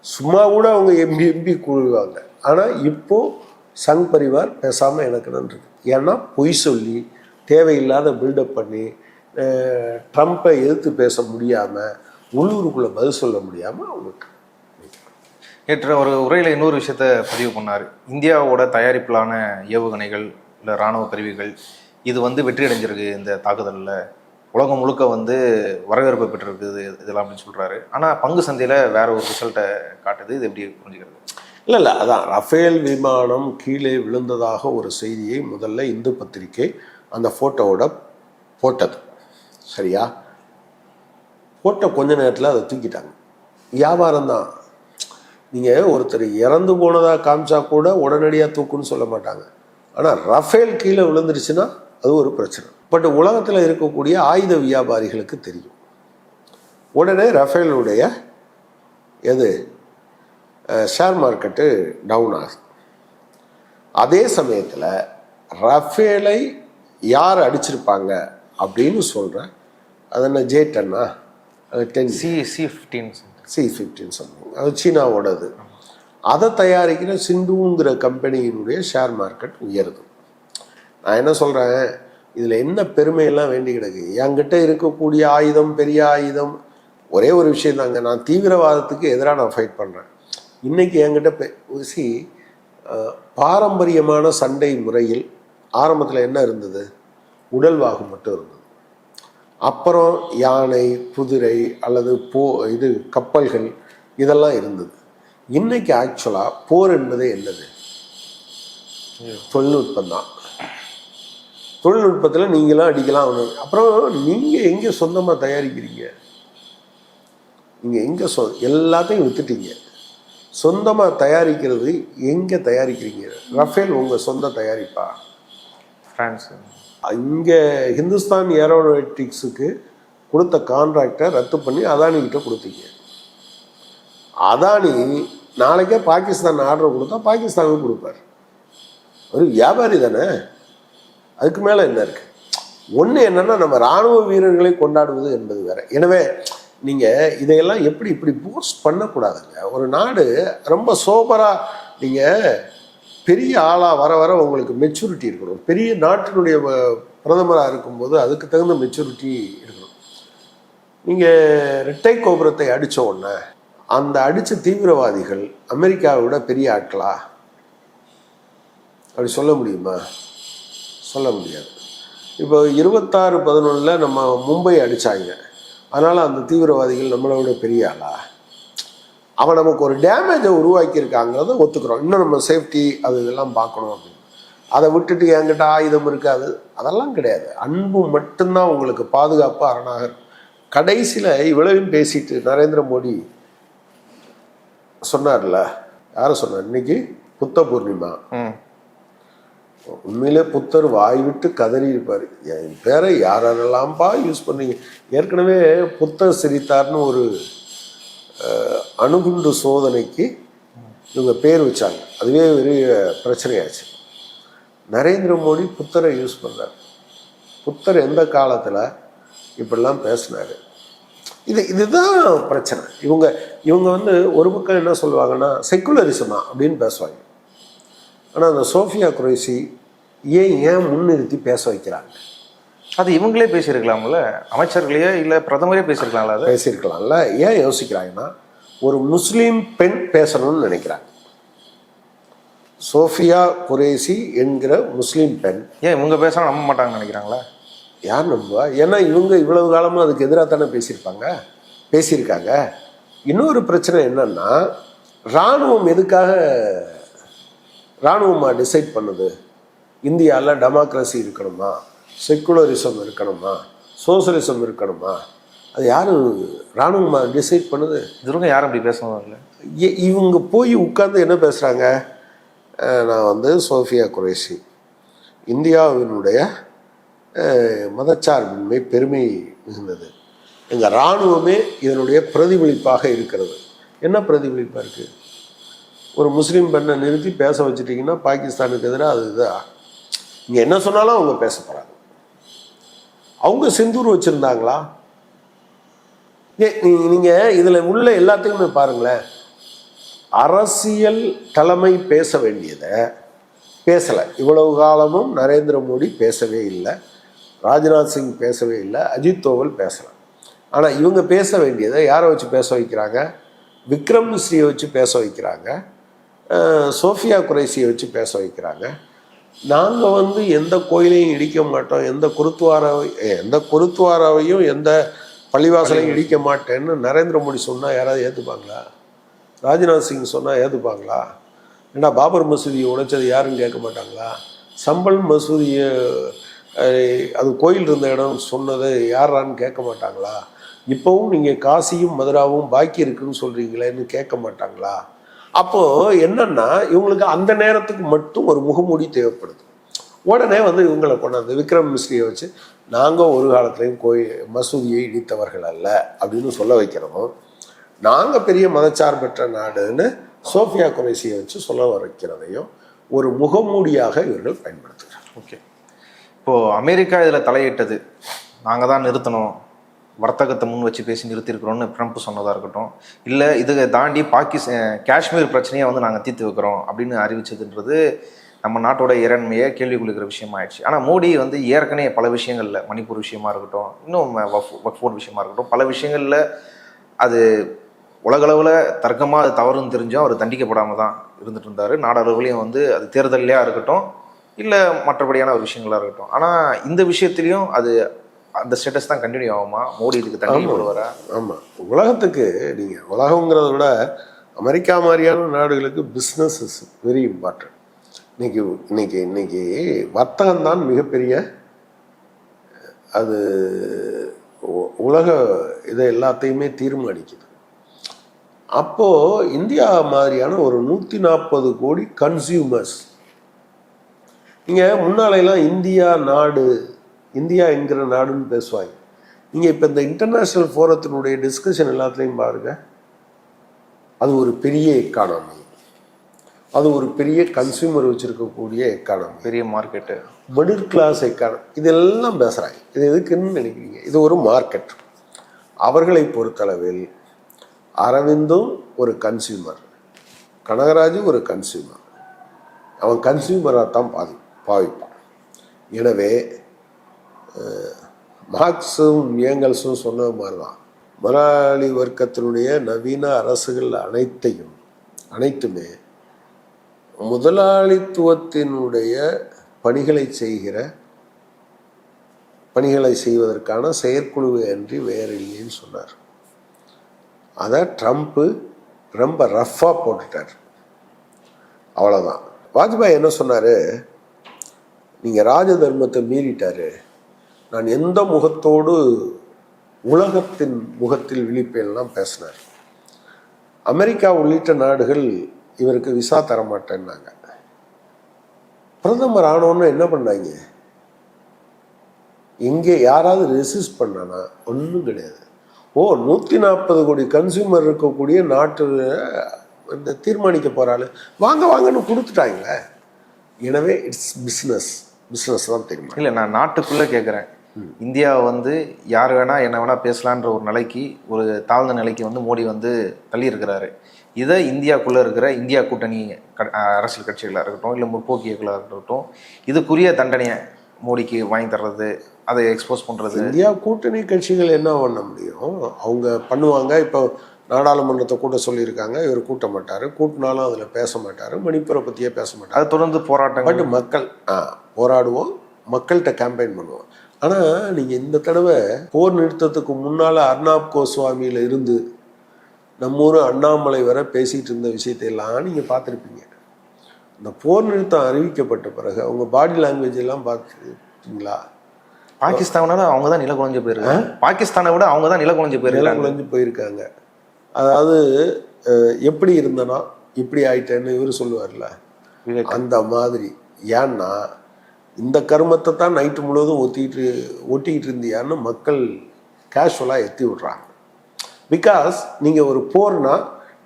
B: சும்மா கூட அவங்க எம்பி கூழுவாங்க, ஆனால் இப்போது சங் பரிவார் பேசாமல் எனக்குன்னு இருக்கு. ஏன்னா பொய் சொல்லி தேவையில்லாத பில்டப் பண்ணி ட்ரம்ப்பை எதிர்த்து பேச முடியாமல், உள்ளூருக்குள்ளே பதில் சொல்ல முடியாமல் அவங்களுக்கு.
A: நேற்று ஒரு உரையில் இன்னொரு விஷயத்த பதிவு பண்ணார். இந்தியாவோட தயாரிப்பிலான ஏவுகணைகள் இல்லை இராணுவ கருவிகள் இது வெற்றி அடைஞ்சிருக்கு இந்த தாக்குதலில், உலகம் முழுக்க வரவேற்பு பெற்றிருக்குது இதெல்லாம் அப்படின்னு சொல்கிறாரு. ஆனால் பங்கு சந்தையில் வேற ஒரு ரிசல்ட்டை காட்டுது. இது எப்படி புரிஞ்சுக்கிறது?
B: இல்லை அதான் ரஃபேல் விமானம் கீழே விழுந்ததாக ஒரு செய்தியை முதல்ல இந்து பத்திரிகை அந்த ஃபோட்டோவோட போட்டது. சரியா? போட்ட கொஞ்ச நேரத்தில் அதை தூக்கிட்டாங்க. வியாபாரம் தான். நீங்கள் ஒருத்தர் இறந்து போனதாக காமிச்சா கூட உடனடியாக தூக்குன்னு சொல்ல மாட்டாங்க. ஆனால் ரஃபேல் கீழே விழுந்துருச்சுன்னா அது ஒரு பிரச்சனை. பட் உலகத்தில் இருக்கக்கூடிய ஆயுத வியாபாரிகளுக்கு தெரியும். உடனே ரஃபேலுடைய ஷேர் மார்க்கெட்டு டவுன் ஆகுது. அதே சமயத்தில் ரஃபேலை யார் அடிச்சிருப்பாங்க அப்படின்னு சொல்கிறேன். அது என்ன J-10 C-15 சம்திங், அது சீனாவோடது. அதை தயாரிக்கிற சிந்துங்கிற கம்பெனியினுடைய ஷேர் மார்க்கெட் உயருது. நான் என்ன சொல்கிறேன், இதில் என்ன பெருமையெல்லாம் வேண்டி கிடக்கு. என்கிட்ட இருக்கக்கூடிய ஆயுதம் பெரிய ஆயுதம் ஒரே ஒரு விஷயம் தாங்க, நான் தீவிரவாதத்துக்கு எதிராக நான் ஃபைட் பண்ணுறேன். இன்றைக்கி என்கிட்ட பாரம்பரியமான சண்டை முறையில் ஆரம்பத்தில் என்ன இருந்தது? உடல்வாகு மட்டும் இருந்தது. அப்புறம் யானை, குதிரை அல்லது கப்பல்கள் இதெல்லாம் இருந்தது. இன்னைக்கு ஆக்சுவலாக போர் என்பதே என்னது? தொழில்நுட்பம் தான். தொழில்நுட்பத்தில் நீங்களாம் அடிக்கலாம். அப்புறம் நீங்கள் எங்கே சொந்தமாக தயாரிக்கிறீங்க? நீங்கள் எங்கே எல்லாத்தையும் வித்துட்டீங்க. சொந்தமாக தயாரிக்கிறது எங்கே தயாரிக்கிறீங்க? ரஃபேல் உங்கள் சொந்த தயாரிப்பா?
A: ஃப்ரான்ஸ்.
B: இங்கே ஹிந்துஸ்தான் ஏரோநாட்டிக்ஸுக்கு கொடுத்த கான்ட்ராக்டை ரத்து பண்ணி அதானிக்கிட்ட கொடுத்தீங்க. அதானி நாளைக்கே பாகிஸ்தான் ஆர்டர் கொடுத்தா பாகிஸ்தானுக்கு கொடுப்பார். ஒரு வியாபாரி தானே. அதுக்கு மேலே என்ன இருக்குது? ஒன்று என்னென்னா, நம்ம இராணுவ வீரர்களை கொண்டாடுவது என்பது வேறு. எனவே நீங்கள் இதையெல்லாம் இப்படி போஸ்ட் பண்ணக்கூடாதுங்க. ஒரு நாடு ரொம்ப சோபராக, நீங்கள் பெரிய ஆளாக வர வர உங்களுக்கு மெச்சூரிட்டி இருக்கணும். பெரிய நாட்டினுடைய பிரதமராக இருக்கும்போது அதுக்கு தகுந்த மெச்சூரிட்டி இருக்கணும். நீங்கள் ரெட்டை கோபுரத்தை அடித்த உடனே அந்த அடித்த தீவிரவாதிகள் அமெரிக்காவை விட பெரிய ஆட்களா? அப்படி சொல்ல முடியுமா? சொல்ல முடியாது. இப்போ 26/11 நம்ம மும்பை அடித்தாங்க, அதனால் அந்த தீவிரவாதிகள் நம்மளை விட பெரிய ஆளா? அவன் நமக்கு ஒரு டேமேஜை உருவாக்கியிருக்காங்கிறத ஒத்துக்கிறோம். இன்னும் நம்ம சேஃப்டி இதெல்லாம் பார்க்கணும் அப்படின்னு. அதை விட்டுட்டு என்கிட்ட ஆயுதம் இருக்காது அதெல்லாம் கிடையாது. அன்பு மட்டும்தான் உங்களுக்கு பாதுகாப்பு அரணாக. கடைசியில் இவ்வளவையும் பேசிட்டு நரேந்திர மோடி சொன்னார்ல, யாரை சொன்னார்? இன்னைக்கு புத்த பூர்ணிமா. உண்மையிலே புத்தர் வாய் விட்டு கதறி இருப்பார். என் பேரை யாரெல்லாம்ப்பா யூஸ் பண்ணீங்க? ஏற்கனவே புத்தர் சிரித்தார்னு ஒரு அணுகுண்டு சோதனைக்கு இவங்க பேர் வச்சாங்க. அதுவே பெரிய பிரச்சனையாச்சு. நரேந்திர மோடி புத்தரை யூஸ் பண்ணுறார். புத்தர் எந்த காலத்தில் இப்படிலாம் பேசினார்? இதுதான் பிரச்சனை. இவங்க ஒரு பக்கம் என்ன சொல்லுவாங்கன்னா செக்குலரிசமா அப்படின்னு பேசுவாங்க. ஆனால் அந்த சோஃபியா குரேஷி ஏன் முன்னிறுத்தி பேச வைக்கிறாங்க?
A: அது இவங்களே பேசியிருக்கலாம்ல, அமைச்சர்களையே இல்லை பிரதமரே பேசியிருக்கலாம்ல. அதை
B: பேசியிருக்கலாம்ல. ஏன் யோசிக்கிறாங்கன்னா, ஒரு முஸ்லீம் பெண் பேசணும்னு நினைக்கிறாங்க. சோஃபியா குரேஷி என்கிற முஸ்லீம் பெண்.
A: ஏன் இவங்க பேச நம்ப மாட்டாங்கன்னு நினைக்கிறாங்களா?
B: யார் நம்புவா? ஏன்னா இவங்க இவ்வளவு காலமாக அதுக்கு எதிராக தானே பேசியிருக்காங்க. இன்னொரு பிரச்சனை என்னன்னா, இராணுவம் எதுக்காக இராணுவமாக டிசைட் பண்ணுது? இந்தியாவில் டெமோக்ரஸி இருக்கணுமா, செக்குலரிசம் இருக்கணுமா, சோசலிசம் இருக்கணுமா? அது யாரும் இராணுவமாக டிசைட் பண்ணுது?
A: இதுவங்க யாரும் அப்படி பேசணும் இல்லை.
B: இவங்க போய் உட்கார்ந்து என்ன பேசுகிறாங்க? நான் சோஃபியா குரேஷி, இந்தியாவினுடைய மதச்சார்பின்மை பெருமை மிகுந்தது, எங்கள் இராணுவமே இதனுடைய பிரதிபலிப்பாக இருக்கிறது. என்ன பிரதிபலிப்பாக இருக்குது? ஒரு முஸ்லீம் பெண்ணை நிறுத்தி பேச வச்சுட்டிங்கன்னா பாகிஸ்தானுக்கு எதிராக இதுதான். இங்கே என்ன சொன்னாலும் அவங்க பேச போகிறாங்க. அவங்க சிந்தூர் வச்சுருந்தாங்களா? நீங்கள் இதில் உள்ள எல்லாத்தையுமே பாருங்களேன். அரசியல் தலைமை பேச வேண்டியதை பேசலை. இவ்வளவு காலமும் நரேந்திர மோடி பேசவே இல்லை, ராஜ்நாத் சிங் பேசவே இல்லை, அஜித் தோவல் பேசலை. ஆனால் இவங்க பேச வேண்டியதை யாரை வச்சு பேச வைக்கிறாங்க? விக்ரம் மிஸ்ரியை வச்சு பேச வைக்கிறாங்க, சோஃபியா குரேஷியை வச்சு பேச வைக்கிறாங்க. நாங்கள் எந்த கோயிலையும் இடிக்க மாட்டோம், எந்த குருத்வாராவையும் எந்த பள்ளிவாசலையும் இடிக்க மாட்டேன்னு நரேந்திர மோடி சொன்னால் யாராவது ஏற்றுப்பாங்களா? ராஜ்நாத் சிங் சொன்னால் ஏற்றுப்பாங்களா? ஏன்னா பாபர் மசூதியை உடைச்சது யாருன்னு கேட்க மாட்டாங்களா? சம்பல் மசூதியை அது கோயில் இருந்த இடம் சொன்னது யாரான்னு கேட்க மாட்டாங்களா? இப்போவும் நீங்கள் காசியும் மதுராவும் பாக்கி இருக்குன்னு சொல்கிறீங்களேன்னு கேட்க மாட்டாங்களா? அப்போது என்னன்னா இவங்களுக்கு அந்த நேரத்துக்கு மட்டும் ஒரு முகமூடி தேவைப்படுது. உடனே வந்து இவங்களை கொண்டாந்து விக்ரம் மிஸ்ரியை வச்சு நாங்கள் ஒரு காலத்துலேயும் மசூதியை இடித்தவர்கள் அல்ல அப்படின்னு சொல்ல வைக்கிறோம். நாங்கள் பெரிய மதச்சார்பற்ற நாடுன்னு சோஃபியா குரேஷியை வச்சு சொல்ல வைக்கிறதையும் ஒரு முகமூடியாக இவர்கள் பயன்படுத்துகிறார்.
A: ஓகே, இப்போது அமெரிக்கா இதில் தலையிட்டது, நாங்கள் தான் நிறுத்தணும், வர்த்தகத்தை முன் வச்சு பேசி நிறுத்திருக்கிறோம்னு ட்ரம்ப் சொன்னதாக இருக்கட்டும், இல்லை இதை தாண்டி காஷ்மீர் பிரச்சனையை வந்து நாங்கள் தீர்த்து வைக்கிறோம் அப்படின்னு அறிவிச்சதுன்றது நம்ம நாட்டோட இறைமையை கேள்வி கொள்கிற விஷயமா ஆயிடுச்சு. ஆனால் மோடி வந்து ஏற்கனவே பல விஷயங்களில், மணிப்பூர் விஷயமா இருக்கட்டும், இன்னும் வக்ஃபோர்ட் விஷயமா இருக்கட்டும், பல விஷயங்களில் அது உலகளவில் தர்க்கமாக அது தவறுன்னு தெரிஞ்சும் அவர் தண்டிக்கப்படாமல் தான் இருந்துட்டு இருந்தார். நாடளவுலையும் வந்து அது தேர்தலையாக இருக்கட்டும், இல்லை மற்றபடியான ஒரு விஷயங்களாக இருக்கட்டும். ஆனால் இந்த விஷயத்துலையும் அது அந்த ஸ்டேட்டஸ் தான் கண்டினியூ ஆகுமா? மோடி இதுக்கு தண்டிக்கப்படுவாரா?
B: ஆமாம், உலகத்துக்கு நீங்கள் உலகங்கிறத விட அமெரிக்கா மாதிரியான நாடுகளுக்கு பிஸ்னஸ் இஸ் வெரி இம்பார்ட்டன்ட். இன்னைக்கு வர்த்தகம் தான் மிகப்பெரிய அது உலக இதை எல்லாத்தையுமே தீர்மானிக்குது. அப்போது இந்தியா மாதிரியான ஒரு 140 கோடி கன்சியூமர்ஸ், நீங்கள் முன்னாலெல்லாம் இந்தியா என்கிற நாடுன்னு பேசுவாங்க. நீங்கள் இப்போ இந்த இன்டர்நேஷ்னல் ஃபோரத்தினுடைய டிஸ்கஷன் எல்லாத்துலேயும் பாருங்கள், அது ஒரு பெரிய எக்கானமி, அது ஒரு பெரிய கன்சியூமர் வச்சுருக்கக்கூடிய எக்கானமி,
A: பெரிய மார்க்கெட்டு,
B: மிடில் கிளாஸ் எக்கானமி, இதெல்லாம் பேசுகிறாங்க. இது எதுக்குன்னு நினைக்கிறீங்க? இது ஒரு மார்க்கெட். அவர்களை பொறுத்தளவில் அரவிந்தும் ஒரு கன்சியூமர், கனகராஜு ஒரு கன்சியூமர், அவன் கன்சியூமராக தான் பாவிப்பான். எனவே மார்க்ஸும் ஏங்கல்ஸும் சொன்ன மாதிரி தான் முதலாளி வர்க்கத்தினுடைய நவீன அரசுகள் அனைத்துமே முதலாளித்துவத்தினுடைய பணிகளை செய்வதற்கான செயற்குழுவை அன்றி வேறு இல்லைன்னு சொன்னார். அதை ட்ரம்ப்பு ரொம்ப ரஃப்பாக போட்டுட்டார். அவ்வளோதான். வாஜ்பாய் என்ன சொன்னார்? நீங்கள் ராஜ தர்மத்தை மீறிட்டாரு, நான் எந்த முகத்தோடு உலகத்தின் முகத்தில் விழிப்பேன்லாம் பேசினார். அமெரிக்கா உள்ளிட்ட நாடுகள் இவருக்கு விசா தரமாட்டேன்னாங்க. பிரதமர் ஆனோன்னு என்ன பண்ணாங்க? எங்கே யாராவது ரெசிஸ்ட் பண்ணானா? ஒன்றும் கிடையாது. 140 கோடி கன்சியூமர் இருக்கக்கூடிய நாட்டு இந்த தீர்மானிக்க போகிறாள், வாங்கன்னு கொடுத்துட்டாங்களே. எனவே இட்ஸ் பிஸ்னஸ் தான் தெரியுமா? இல்லை, நான் நாட்டுக்குள்ளே கேட்குறேன். இந்தியாவை வந்து யார் வேணால் என்ன வேணால் பேசலான்ற ஒரு நிலைக்கு, ஒரு தாழ்ந்த நிலைக்கு வந்து மோடி வந்து தள்ளியிருக்கிறாரு. இதை இந்தியாவுக்குள்ளே இருக்கிற இந்தியா கூட்டணி அரசியல் கட்சிகளாக இருக்கட்டும், இல்லை முற்போக்கு இயக்கங்களாக இருக்கட்டும், இதுக்குரிய தண்டனையை மோடிக்கு வாங்கி தர்றது, அதை எக்ஸ்போஸ் பண்ணுறது. இந்தியா கூட்டணி கட்சிகள் என்ன பண்ண முடியும்? அவங்க பண்ணுவாங்க. இப்போ நாடாளுமன்றத்தை கூட்ட சொல்லியிருக்காங்க, இவர் கூட்ட மாட்டார், கூட்டினாலும் அதில் பேச மாட்டார், மணிப்பூரை பற்றியே பேச மாட்டார்.
A: அது தொடர்ந்து போராட்டம்.
B: பட் மக்கள் போராடுவோம், மக்கள்கிட்ட கேம்பெயின் பண்ணுவோம். ஆனால் நீங்கள் இந்த தடவை போர் நிறுத்தத்துக்கு முன்னால் அர்னாப் கோஸ்வாமியில் இருந்து நம்ம ஊர் அண்ணாமலை வர பேசிகிட்டு இருந்த விஷயத்தையெல்லாம் நீங்கள் பார்த்துருப்பீங்க. இந்த போர் நிறுத்தம் அறிவிக்கப்பட்ட பிறகு அவங்க பாடி லாங்குவேஜ் எல்லாம் பார்த்துருக்கீங்களா?
A: பாகிஸ்தானோட அவங்க தான் நிலக்குலைஞ்சு போயிருக்காங்க. பாகிஸ்தானை விட அவங்க தான் நிலக்குலைஞ்சு
B: போயிருக்காங்க. அதாவது எப்படி இருந்தனா இப்படி ஆயிட்டேன்னு இவர் சொல்லுவார்ல, அந்த மாதிரி. ஏன்னா இந்த கர்மத்தை தான் நைட்டு முழுவதும் ஒட்டிக்கிட்டு இருந்தியான்னு மக்கள் கேஷுவலாக எத்தி விட்றாங்க. பிகாஸ் நீங்கள் ஒரு போர்னா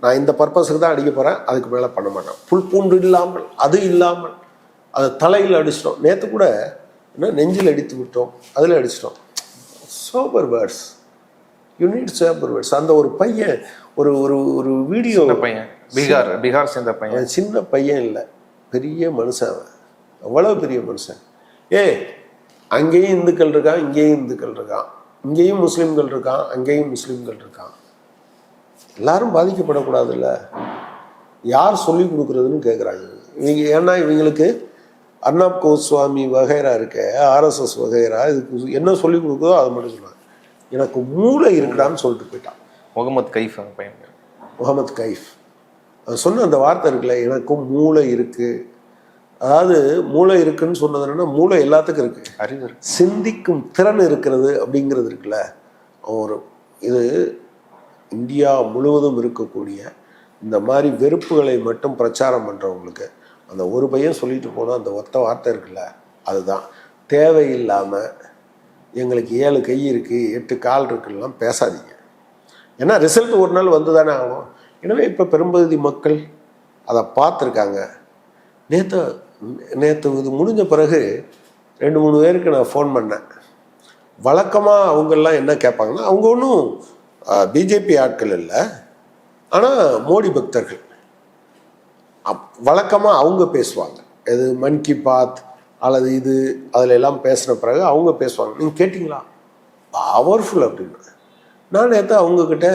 B: நான் இந்த பர்பஸுக்கு தான் அடிக்க போகிறேன், அதுக்கு மேலே பண்ண மாட்டேன். புல் பூண்டு இல்லாமல், அது இல்லாமல், அதை தலையில் அடிச்சிட்டோம். நேற்று கூட என்ன நெஞ்சில் அடித்து விட்டோம், அதில் அடிச்சிட்டோம். Sober words, you need sober words. அந்த ஒரு பையன் ஒரு ஒரு வீடியோ
A: பையன், பீகார் சேர்ந்த பையன்,
B: சின்ன பையன் இல்லை, பெரிய மனுஷன், அவ்வளோ பெரிய மனுஷன். அங்கேயும் இந்துக்கள் இருக்கான், இங்கேயும் இந்துக்கள் இருக்கான், இங்கேயும் முஸ்லீம்கள் இருக்கான், அங்கேயும் முஸ்லீம்கள் இருக்கான். எல்லாரும் பாதிக்கப்படக்கூடாதுல்ல? யார் சொல்லி கொடுக்குறதுன்னு கேட்குறாங்க இவங்க. ஏன்னா இவங்களுக்கு அர்னாப் கோஸ்வாமி வகைரா இருக்க, ஆர்எஸ்எஸ் வகைரா, இதுக்கு என்ன சொல்லி கொடுக்குதோ அதை மட்டும் சொல்லுவாங்க. எனக்கு மூளை இருக்குடான்னு சொல்லிட்டு போயிட்டான்.
A: முகமது கைஃப் பையன்,
B: முகமது கைஃப் அது சொன்ன அந்த வார்த்தை இருக்குல்ல, எனக்கும் மூளை இருக்கு. அதாவது மூளை இருக்குன்னு சொன்னது என்னன்னா, மூளை எல்லாத்துக்கும் இருக்கு,
A: அறிவு இருக்கு.
B: சிந்திக்கும் திறன் இருக்கிறது அப்படிங்கிறது இருக்குல்ல. ஒரு இது இந்தியா முழுவதும் இருக்கக்கூடிய இந்த மாதிரி வெறுப்புகளை மட்டும் பிரச்சாரம் பண்ணுறவங்களுக்கு அந்த ஒரு பையன் சொல்லிட்டு போனால் அந்த ஒத்த வார்த்தை இருக்குல்ல, அதுதான். தேவையில்லாமல் எங்களுக்கு 7 கை இருக்குது 8 கால் இருக்குலாம் பேசாதீங்க. ஏன்னா ரிசல்ட் ஒரு நாள் வந்து தானே ஆகணும். எனவே இப்போ பெரும்பகுதி மக்கள் அதை பார்த்துருக்காங்க. நேற்று இது முடிஞ்ச பிறகு 2-3 பேருக்கு நான் ஃபோன் பண்ணேன். வழக்கமாக அவங்கெல்லாம் என்ன கேட்பாங்கன்னா, அவங்க ஒன்றும் பிஜேபி ஆட்கள் இல்லை, ஆனால் மோடி பக்தர்கள். வழக்கமாக அவங்க பேசுவாங்க. இது மன் கி பாத் அல்லது இது அதில் எல்லாம் பேசின பிறகு அவங்க பேசுவாங்க. நீங்கள் கேட்டிங்களா பவர்ஃபுல் அப்படின்னு. நான் நேற்று அவங்கக்கிட்ட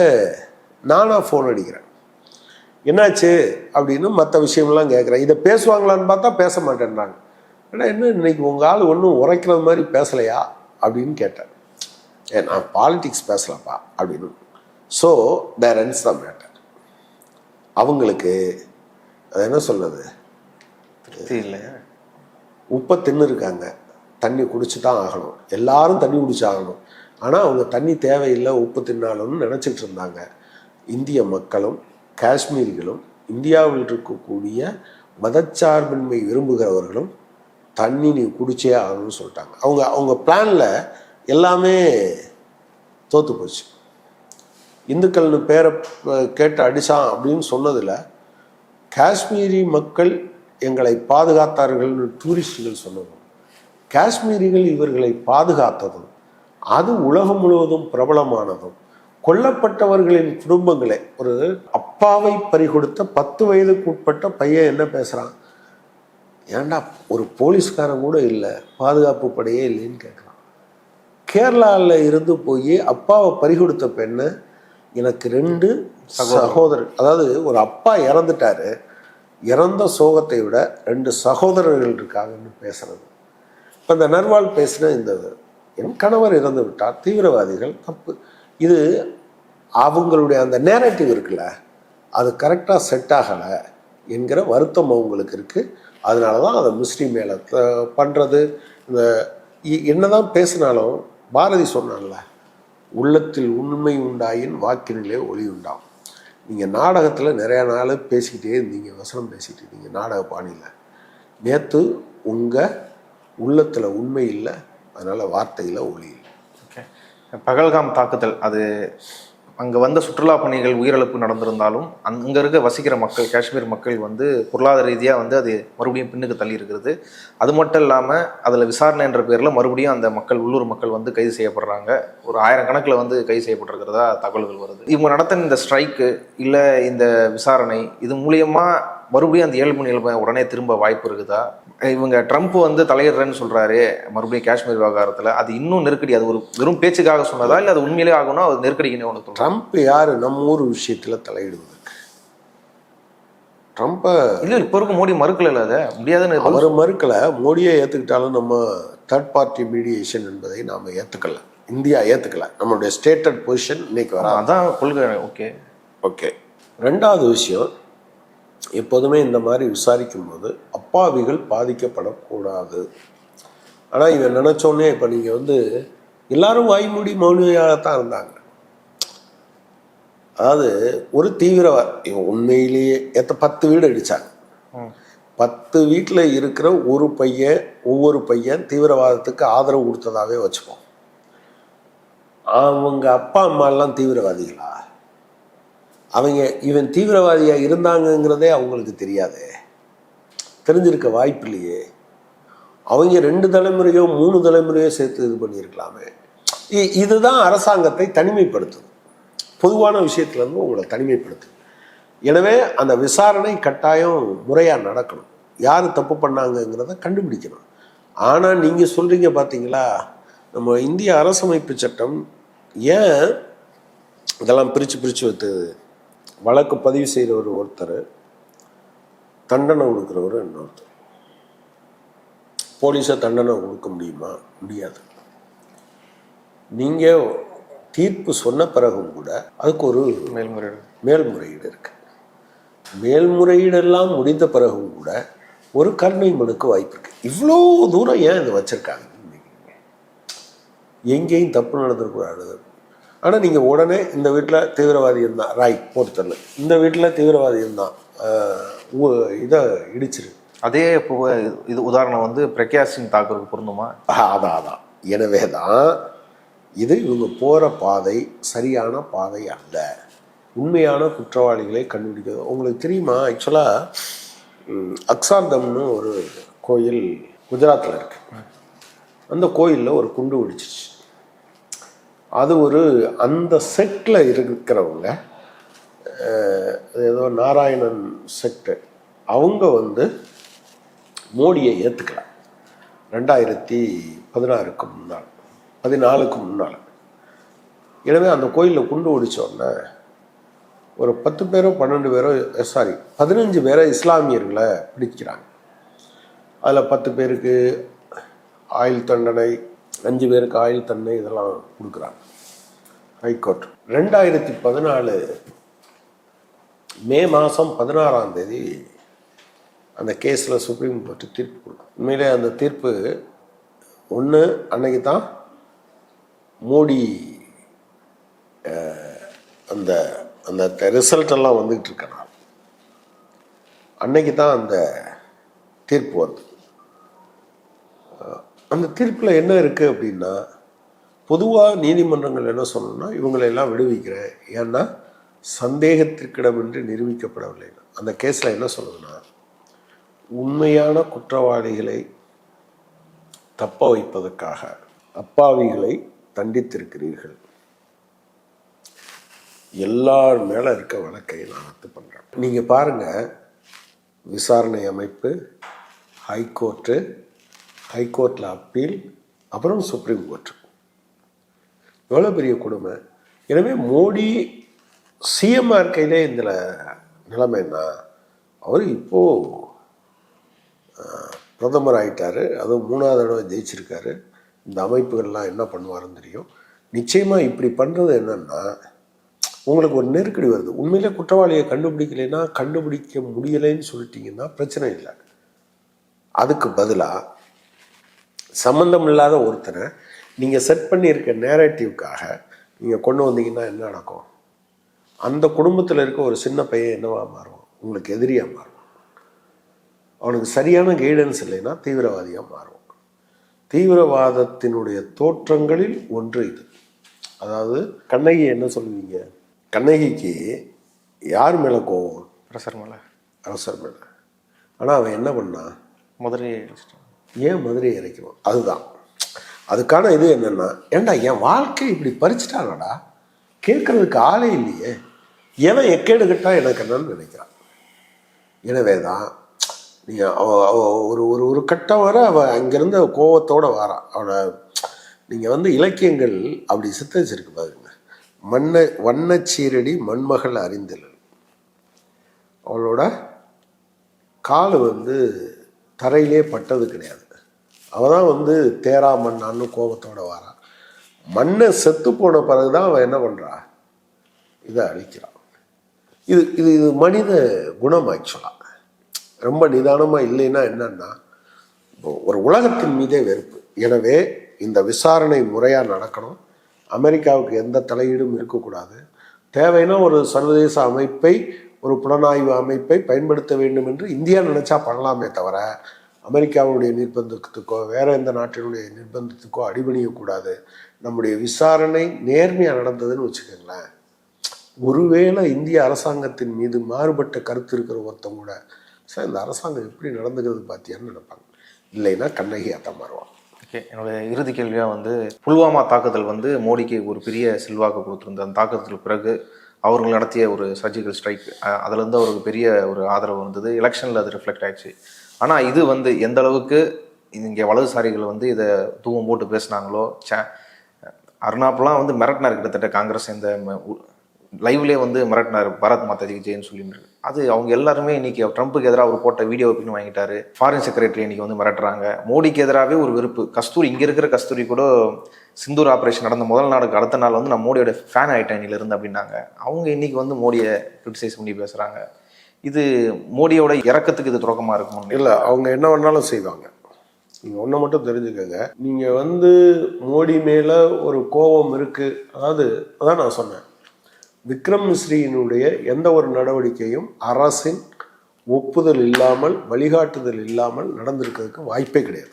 B: நானாக ஃபோன் அடிக்கிறேன், என்னாச்சு அப்படின்னு மற்ற விஷயம்லாம் கேட்குறேன். இதை பேசுவாங்களான்னு பார்த்தா பேச மாட்டேன்றாங்க. ஏன்னா என்ன இன்னைக்கு உங்கள் ஆள் ஒன்றும் உரைக்கிறது மாதிரி பேசலையா அப்படின்னு கேட்டேன். நான் பாலிடிக்ஸ் பேசலப்பா அப்படின்னு. So there ends the matter. அவங்களுக்கு அது என்ன சொல்லுது,
A: இல்லை,
B: உப்பை தின்னு இருக்காங்க, தண்ணி குடிச்சு தான் ஆகணும், எல்லாரும் தண்ணி குடிச்சு ஆகணும். ஆனால் அவங்க தண்ணி தேவையில்லை உப்பு தின்னாலும்னு நினச்சிட்டு இருந்தாங்க. இந்திய மக்களும் காஷ்மீரிகளும் இந்தியாவில் இருக்கக்கூடிய மதச்சார்பின்மை விரும்புகிறவர்களும் தண்ணி நீ குடிச்சே ஆகணும்னு சொல்லிட்டாங்க. அவங்க பிளானில் எல்லாமே தோற்று போச்சு. இந்துக்கள்னு பேரை கேட்டு அடித்தான் அப்படின்னு சொன்னதில் காஷ்மீரி மக்கள் எங்களை பாதுகாத்தார்கள்னு டூரிஸ்டுகள் சொன்னதும், காஷ்மீரிகள் இவர்களை பாதுகாத்ததும், அது உலகம் முழுவதும் பிரபலமானதும், கொல்லப்பட்டவர்களின் குடும்பங்களே, ஒரு அப்பாவை பறிகொடுத்த 10 வயதுக்கு உட்பட்ட பையன் என்ன பேசுகிறான், ஏன்டா ஒரு போலீஸ்காரன் கூட இல்லை, பாதுகாப்பு படையே இல்லைன்னு கேட்குறான். கேரளாவில் இருந்து போய் அப்பாவை பறிகொடுத்த பெண்ணை எனக்கு 2 சகோதரர், அதாவது ஒரு அப்பா இறந்துட்டாரு, இறந்த சோகத்தை விட 2 சகோதரர்கள் இருக்காங்கன்னு பேசுறது. இப்போ இந்த நர்வால் பேசின இந்த என் கணவர் இறந்து விட்டார், தீவிரவாதிகள் தப்பு, இது அவங்களுடைய அந்த நேரட்டிவ் இருக்குல்ல, அது கரெக்டாக செட் ஆகலை என்கிற வருத்தம் அவங்களுக்கு இருக்குது. அதனால தான் அதை முஸ்லீம் மேலே பண்ணுறது. இந்த என்னதான் பேசினாலும் பாரதி சொன்னான்ல, உள்ளத்தில் உண்மை உண்டாயின் வாக்கினிலே ஒளி உண்டாகும். நீங்கள் நாடகத்தில் நிறையா நாள் பேசிக்கிட்டே இருந்தீங்க, வசனம் பேசிக்கிட்டு இருந்தீங்க நாடக பாணியில். நேற்று உங்கள் உள்ளத்தில் உண்மை இல்லை, அதனால் வார்த்தையில் ஒளி இல்லை.
A: ஓகே, பகல்காம் தாக்குதல், அது அங்கே வந்த சுற்றுலா பயணிகள் உயிரிழப்பு நடந்திருந்தாலும் அங்கே இருக்க வசிக்கிற மக்கள், காஷ்மீர் மக்கள் வந்து பொருளாதார ரீதியாக வந்து அது மறுபடியும் பின்னுக்கு தள்ளி இருக்கிறது. அது மட்டும் இல்லாமல் அதில் விசாரணை என்ற பேரில் மறுபடியும் அந்த மக்கள், உள்ளூர் மக்கள் வந்து கைது செய்யப்படுறாங்க. ஒரு 1000 கணக்கில் வந்து கைது செய்யப்பட்டிருக்கிறதா தகவல்கள் வருது. இவங்க நடத்தின இந்த ஸ்ட்ரைக்கு இல்லை இந்த விசாரணை, இது மூலியமாக மறுபடியும் அந்த இயல்பு நிலைமை உடனே திரும்ப வாய்ப்பு இருக்குதா? இவங்க ட்ரம்ப் வந்து தலையிடுறேன்னு சொல்கிறாரு மறுபடியும் காஷ்மீர் விவகாரத்தில், அது இன்னும் நெருக்கடி, அது ஒரு வெறும் பேச்சுக்காக சொன்னதா இல்லை அது உண்மையிலே ஆகும்னா அது நெருக்கடிக்குன்னு ஒன்று?
B: ட்ரம்ப் யார் நம்ம ஊர் விஷயத்தில் தலையிடுவதற்கு? ட்ரம்ப்பை
A: இல்லை இப்போ இருக்க மோடி மறுக்கல, அதை முடியாதுன்னு
B: அவர் மறுக்கலை. மோடியை ஏற்றுக்கிட்டாலும் நம்ம தேர்ட் பார்ட்டி மீடியேஷன் என்பதை நாம் ஏற்றுக்கல, இந்தியா ஏற்றுக்கல. நம்மளுடைய ஸ்டேட்டட் பொசிஷன் இன்னைக்கு வர
A: அதான் கொள்கை. Okay
B: okay. 2வது விஷயம், எப்போதுமே இந்த மாதிரி விசாரிக்கும் போது அப்பாவிகள் பாதிக்கப்படக்கூடாது. ஆனால் இவன் நினச்சோன்னே இப்போ நீங்கள் வந்து எல்லாரும் வாய்மூடி மௌனியாகத்தான் இருந்தாங்க. அதாவது ஒரு தீவிரவாதி இவன் உண்மையிலேயே 10 வீடு அடித்தாங்க. 10 வீட்டில் இருக்கிற ஒவ்வொரு பையன் தீவிரவாதத்துக்கு ஆதரவு கொடுத்ததாகவே வச்சுப்போம். அவங்க அப்பா அம்மாலாம் தீவிரவாதிகளா? அவங்க இவன் தீவிரவாதியாக இருந்தாங்கங்கிறதே அவங்களுக்கு தெரியாதே, தெரிஞ்சிருக்க வாய்ப்பு இல்லையே. அவங்க 2 தலைமுறையோ 3 தலைமுறையோ சேர்த்து இது பண்ணியிருக்கலாமே. இதுதான் அரசாங்கத்தை தனிமைப்படுத்துது, பொதுவான விஷயத்துலேருந்து உங்களை தனிமைப்படுத்துது. எனவே அந்த விசாரணை கட்டாயம் முறையாக நடக்கணும், யார் தப்பு பண்ணாங்கங்கிறத கண்டுபிடிக்கணும். ஆனால் நீங்கள் சொல்கிறீங்க பார்த்தீங்களா, நம்ம இந்திய அரசமைப்பு சட்டம் ஏன் இதெல்லாம் பிரித்து வைத்தது? வழக்கு பதிவு செய்கிறவர் ஒருத்தர், தண்டனை கொடுக்குறவர் இன்னொருத்தர். போலீஸை தண்டனை கொடுக்க முடியுமா? முடியாது. நீங்கள் தீர்ப்பு சொன்ன பிறகும் கூட அதுக்கு ஒரு மேல்முறையீடு இருக்கு. மேல்முறையீடெல்லாம் முடிந்த பிறகும் கூட ஒரு கருணை மனுக்கு வாய்ப்பு இருக்கு. இவ்வளோ தூரம் ஏன் இதை வச்சிருக்காங்க? எங்கேயும் தப்பு நடந்திருக்கூடாது. ஆனால் நீங்கள் உடனே இந்த வீட்டில் தீவிரவாதி இருந்தான், ரைட் போட்டு தரல, இந்த வீட்டில் தீவிரவாதி இருந்தான், இதை இடிச்சிரு.
A: அதே இப்போ இது உதாரணம் வந்து பிரக்யா சிங் தாக்கூருக்கு பொருந்துமா?
B: அதான். எனவே தான் இது இவங்க போகிற பாதை சரியான பாதை அல்ல. உண்மையான குற்றவாளிகளை கண்டுபிடிக்கிறது. உங்களுக்கு தெரியுமா, ஆக்சுவலாக அக்ஷார்தம்னு ஒரு கோயில் குஜராத்தில் இருக்கு. அந்த கோயிலில் ஒரு குண்டு வெடிச்சிருச்சு. அது அந்த செட்டில் இருக்கிறவங்க, ஏதோ நாராயணன் செட்டு, அவங்க மோடியை ஏற்றுக்கலாம் 2016க்கு முன்னால் 14க்கு முன்னால். எனவே அந்த கோயிலில் குண்டு வெடிச்சோடனே ஒரு 10 பேரோ 12 பேரோ 15 பேரை இஸ்லாமியர்களை பிடிக்கிறாங்க. அதில் 10 பேருக்கு ஆயுள் தண்டனை, 5 பேருக்கு ஆயுள் தண்டனை, இதெல்லாம் கொடுக்குறாங்க ஹைகோர்ட். 2014 மே மாதம் 16ஆம் தேதி அந்த கேஸில் சுப்ரீம் கோர்ட்டு தீர்ப்பு கொடுக்கும். உண்மையிலே அந்த தீர்ப்பு அன்னைக்கு தான் மோடி அந்த அந்த ரிசல்ட் எல்லாம் வந்துக்கிட்டு இருக்கனால அன்னைக்கு தான் அந்த தீர்ப்பு வருது. அந்த தீர்ப்பில் என்ன இருக்குது அப்படின்னா, பொதுவாக நீதிமன்றங்கள் என்ன சொல்லணும்னா, இவங்களெல்லாம் விடுவிக்கிறேன், ஏன்னா சந்தேகத்திற்கிடமின்றி நிரூபிக்கப்படவில்லை. அந்த கேஸில் என்ன சொல்லுதுன்னா, உண்மையான குற்றவாளிகளை தப்ப வைப்பதற்காக அப்பாவிகளை தண்டித்திருக்கிறீர்கள், எல்லார் மேலே இருக்க வழக்கை நான் ரத்து பண்ணுறேன். நீங்கள் பாருங்கள், விசாரணை அமைப்பு, ஹைகோர்ட்டில் அப்பீல், அப்புறம் சுப்ரீம் கோர்ட், எவ்வளோ பெரிய கொடுமை. எனவே மோடி சிஎம்ஆ இருக்கையிலே இந்த நிலைமைன்னா, அவர் இப்போது பிரதமர் ஆகிட்டார், அதுவும் 3வது தடவை ஜெயிச்சிருக்காரு. இந்த அமைப்புகள்லாம் என்ன பண்ணுவாருன்னு தெரியும். நிச்சயமாக இப்படி பண்ணுறது என்னென்னா, உங்களுக்கு ஒரு நெருக்கடி வருது. உண்மையிலே குற்றவாளியை கண்டுபிடிக்கலைன்னா, கண்டுபிடிக்க முடியலைன்னு சொல்லிட்டீங்கன்னா பிரச்சனை இல்லை. அதுக்கு பதிலாக சம்மந்தம் இல்லாத ஒருத்தனை நீங்கள் செட் பண்ணியிருக்க நேரேட்டிவ்காக நீங்கள் கொண்டு வந்தீங்கன்னா என்ன நடக்கும்? அந்த குடும்பத்தில் இருக்க ஒரு சின்ன பையன் என்னவா மாறும்? உங்களுக்கு எதிரியாக மாறும். அவனுக்கு சரியான கைடன்ஸ் இல்லைன்னா தீவிரவாதியாக மாறும். தீவிரவாதத்தினுடைய தோற்றங்களில் ஒன்று இது. அதாவது கண்ணகி என்ன சொல்லுவீங்க? கண்ணகிக்கு யார் மேலே கோவம்? அரசர் மேலே. ஆனால் அவன் என்ன பண்ணான்?
A: மதுரையை
B: ஏன் மதுரையை இறைக்கணும்? அதுதான் அதுக்கான இது என்னென்னா, ஏண்டா என் வாழ்க்கை இப்படி பறிச்சுட்டாங்கடா, கேட்கறதுக்கு ஆளே இல்லையே, எவன் எக்கேடு கட்டா எனக்கு என்னன்னு நினைக்கிறான். எனவே தான் நீங்கள் ஒரு ஒரு ஒரு கட்டம் வர அவள் அங்கேருந்து கோவத்தோடு வாரான். அவனை நீங்கள் இலக்கியங்கள் அப்படி சித்தரிச்சிருக்கு பாருங்க. வண்ணச்சீரடி மண்மகள் அறிந்தல், அவளோட கால் தரையிலே பட்டது கிடையாது. அவள் தான் தேரா மண்ணான்னு கோபத்தோடு வாரான். மண்ணை செத்து போன பிறகுதான் அவன் என்ன பண்ணுறா? இதை அழிக்கிறான். இது இது இது மனித குணம். ஆக்சுவலாக ரொம்ப நிதானமாக இல்லைன்னா என்னன்னா, ஒரு உலகத்தின் மீதே வெறுப்பு. எனவே இந்த விசாரணை முறையாக நடக்கணும். அமெரிக்காவுக்கு எந்த தலையீடும் இருக்கக்கூடாது. தேவைன்னா ஒரு சர்வதேச அமைப்பை, ஒரு புலனாய்வு அமைப்பை பயன்படுத்த வேண்டும் என்று இந்தியா நினச்சா பண்ணலாமே தவிர, அமெரிக்காவுடைய நிர்பந்தத்துக்கோ வேற எந்த நாட்டினுடைய நிர்பந்தத்துக்கோ அடிபணியக்கூடாது. நம்முடைய விசாரணை நேர்மையாக நடந்ததுன்னு வச்சுக்கோங்களேன், ஒருவேளை இந்திய அரசாங்கத்தின் மீது மாறுபட்ட கருத்து இருக்கிற ஒருத்தவங்க கூட, சார் இந்த அரசாங்கம் எப்படி நடந்துக்கிறது பார்த்தியான்னு நினைப்பாங்க. இல்லைன்னா கண்ணகியாத்தான் மாறுவான்.
A: ஓகே, என்னோட இறுதி கேள்வியாக புல்வாமா தாக்குதல் மோடிக்கு ஒரு பெரிய செல்வாக்கு கொடுத்துருந்த அந்த தாக்குதலுக்கு பிறகு அவர்கள் நடத்திய ஒரு சர்ஜிக்கல் ஸ்ட்ரைக், அதுலேருந்து அவருக்கு பெரிய ஒரு ஆதரவு வந்தது. எலெக்ஷனில் அது ரிஃப்ளெக்ட் ஆயிடுச்சு. ஆனால் இது எந்த அளவுக்கு இங்கே வலதுசாரிகள் இதை தூவம் போட்டு பேசினாங்களோ, அருணாப்பெல்லாம் மிரட்டினார். கிட்டத்தட்ட காங்கிரஸ் இந்த லைவ்லேயே மிரட்டினார், பாரத் மாதாஜிக்கு ஜெயின்னு சொல்லிட்டு. அது அவங்க எல்லாருமே இன்னைக்கு ட்ரம்ப்புக்கு எதிராக அவர் போட்ட வீடியோவை பின் வாங்கிட்டாரு. ஃபாரின் செக்ரட்டரி இன்னைக்கு மிரட்டுறாங்க. மோடிக்கு எதிராகவே ஒரு வெறுப்பு. கஸ்தூரி, இங்கே இருக்கிற கஸ்தூரி கூட சிந்தூர் ஆப்ரேஷன் நடந்த முதல் நாளுக்கு அடுத்த நாள் நான் மோடியோட ஃபேன் ஆகிட்டேன் இன்னிலிருந்து அப்படின்னாங்க. அவங்க இன்னைக்கு மோடியை கிரிட்டிசைஸ் பண்ணி பேசுகிறாங்க. இது மோடியோட இறக்கத்துக்கு இது தொடக்கமாக இருக்கும்.
B: இல்லை, அவங்க என்ன வேணாலும் செய்வாங்க. நீங்கள் ஒன்றை மட்டும் தெரிஞ்சுக்கோங்க, நீங்கள் மோடி மேலே ஒரு கோபம் இருக்குது. அதான் நான் சொன்னேன், விக்ரம் மிஸ்ரியினுடைய எந்த ஒரு நடவடிக்கையும் அரசின் ஒப்புதல் இல்லாமல், வழிகாட்டுதல் இல்லாமல் நடந்திருக்கிறதுக்கு வாய்ப்பே கிடையாது.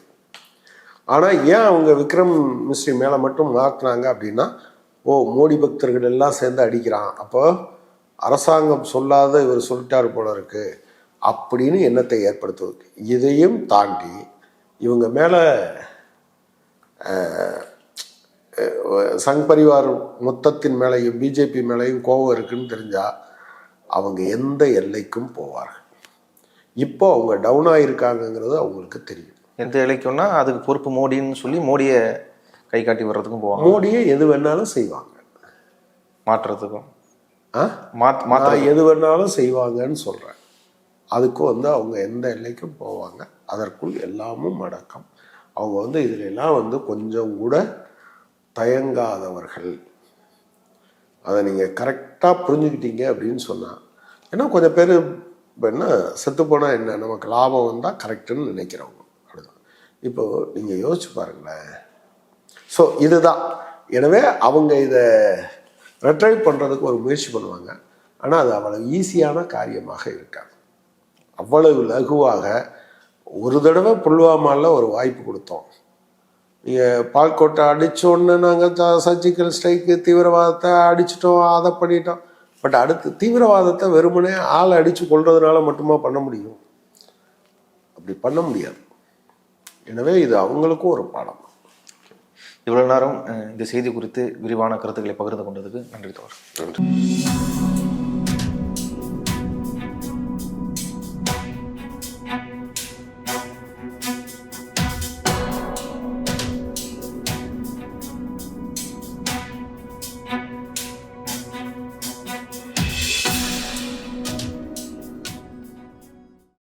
B: ஆனால் ஏன் அவங்க விக்ரம் மிஸ்ரி மேலே மட்டும் மாற்றினாங்க அப்படின்னா, மோடி பக்தர்கள் எல்லாம் சேர்ந்து அடிக்கிறான், அப்போ அரசாங்கம் சொல்லாத இவர் சொல்லிட்டார் போல இருக்கு அப்படின்னு எண்ணத்தை ஏற்படுத்துவதற்கு. இதையும் தாண்டி இவங்க மேலே சங் பரிவார் மொத்தத்தின் மேலேயும் பிஜேபி மேலேயும் கோபம் இருக்குன்னு தெரிஞ்சால் அவங்க எந்த எல்லைக்கும் போவார்கள். இப்போ அவங்க டவுன் ஆகிருக்காங்கங்கிறது அவங்களுக்கு தெரியும்.
A: எந்த எல்லைக்கும்னா அதுக்கு பொறுப்பு மோடின்னு சொல்லி மோடியை கை காட்டி வர்றதுக்கும் போவாங்க.
B: மோடியை எது வேணாலும் செய்வாங்க,
A: மாற்றுறதுக்கும்
B: எது வேணாலும் செய்வாங்கன்னு சொல்கிறேன். அதுக்கும் அவங்க எந்த எல்லைக்கும் போவாங்க. அதற்குள் எல்லாமும் அடக்கம். அவங்க இதிலெல்லாம் கொஞ்சம் கூட தயங்காதவர்கள். அதை நீங்கள் கரெக்டாக புரிஞ்சுக்கிட்டீங்க அப்படின்னு சொன்னால், ஏன்னா கொஞ்சம் பேர் இப்போ என்ன செத்துப்போனால் என்ன, நமக்கு லாபம் வந்தால் கரெக்டுன்னு நினைக்கிறவங்க. அப்படிதான். இப்போது நீங்கள் யோசிச்சு பாருங்களேன். ஸோ இதுதான். எனவே அவங்க இதை ரெட்ரைவ் பண்ணுறதுக்கு ஒரு முயற்சி பண்ணுவாங்க. ஆனால் அது அவ்வளவு ஈஸியான காரியமாக இருக்காது. அவ்வளவு லகுவாக ஒரு தடவை புல்வாமாவில் ஒரு வாய்ப்பு கொடுத்தோம். நீங்கள் பால்கோட்டை அடித்தோன்னு நாங்கள் சர்ஜிக்கல் ஸ்ட்ரைக்கு தீவிரவாதத்தை அடிச்சிட்டோம், அதை பண்ணிட்டோம். பட் அடுத்து தீவிரவாதத்தை வெறுமனே ஆளை அடித்து கொள்றதுனால மட்டுமா பண்ண முடியும்? அப்படி பண்ண முடியாது. எனவே இது அவங்களுக்கும் ஒரு பாடம்.
A: இவ்வளவு நேரம் இந்த செய்தி குறித்து விரிவான கருத்துக்களை பகிர்ந்து கொண்டதுக்கு நன்றி தோழர்.
B: நன்றி.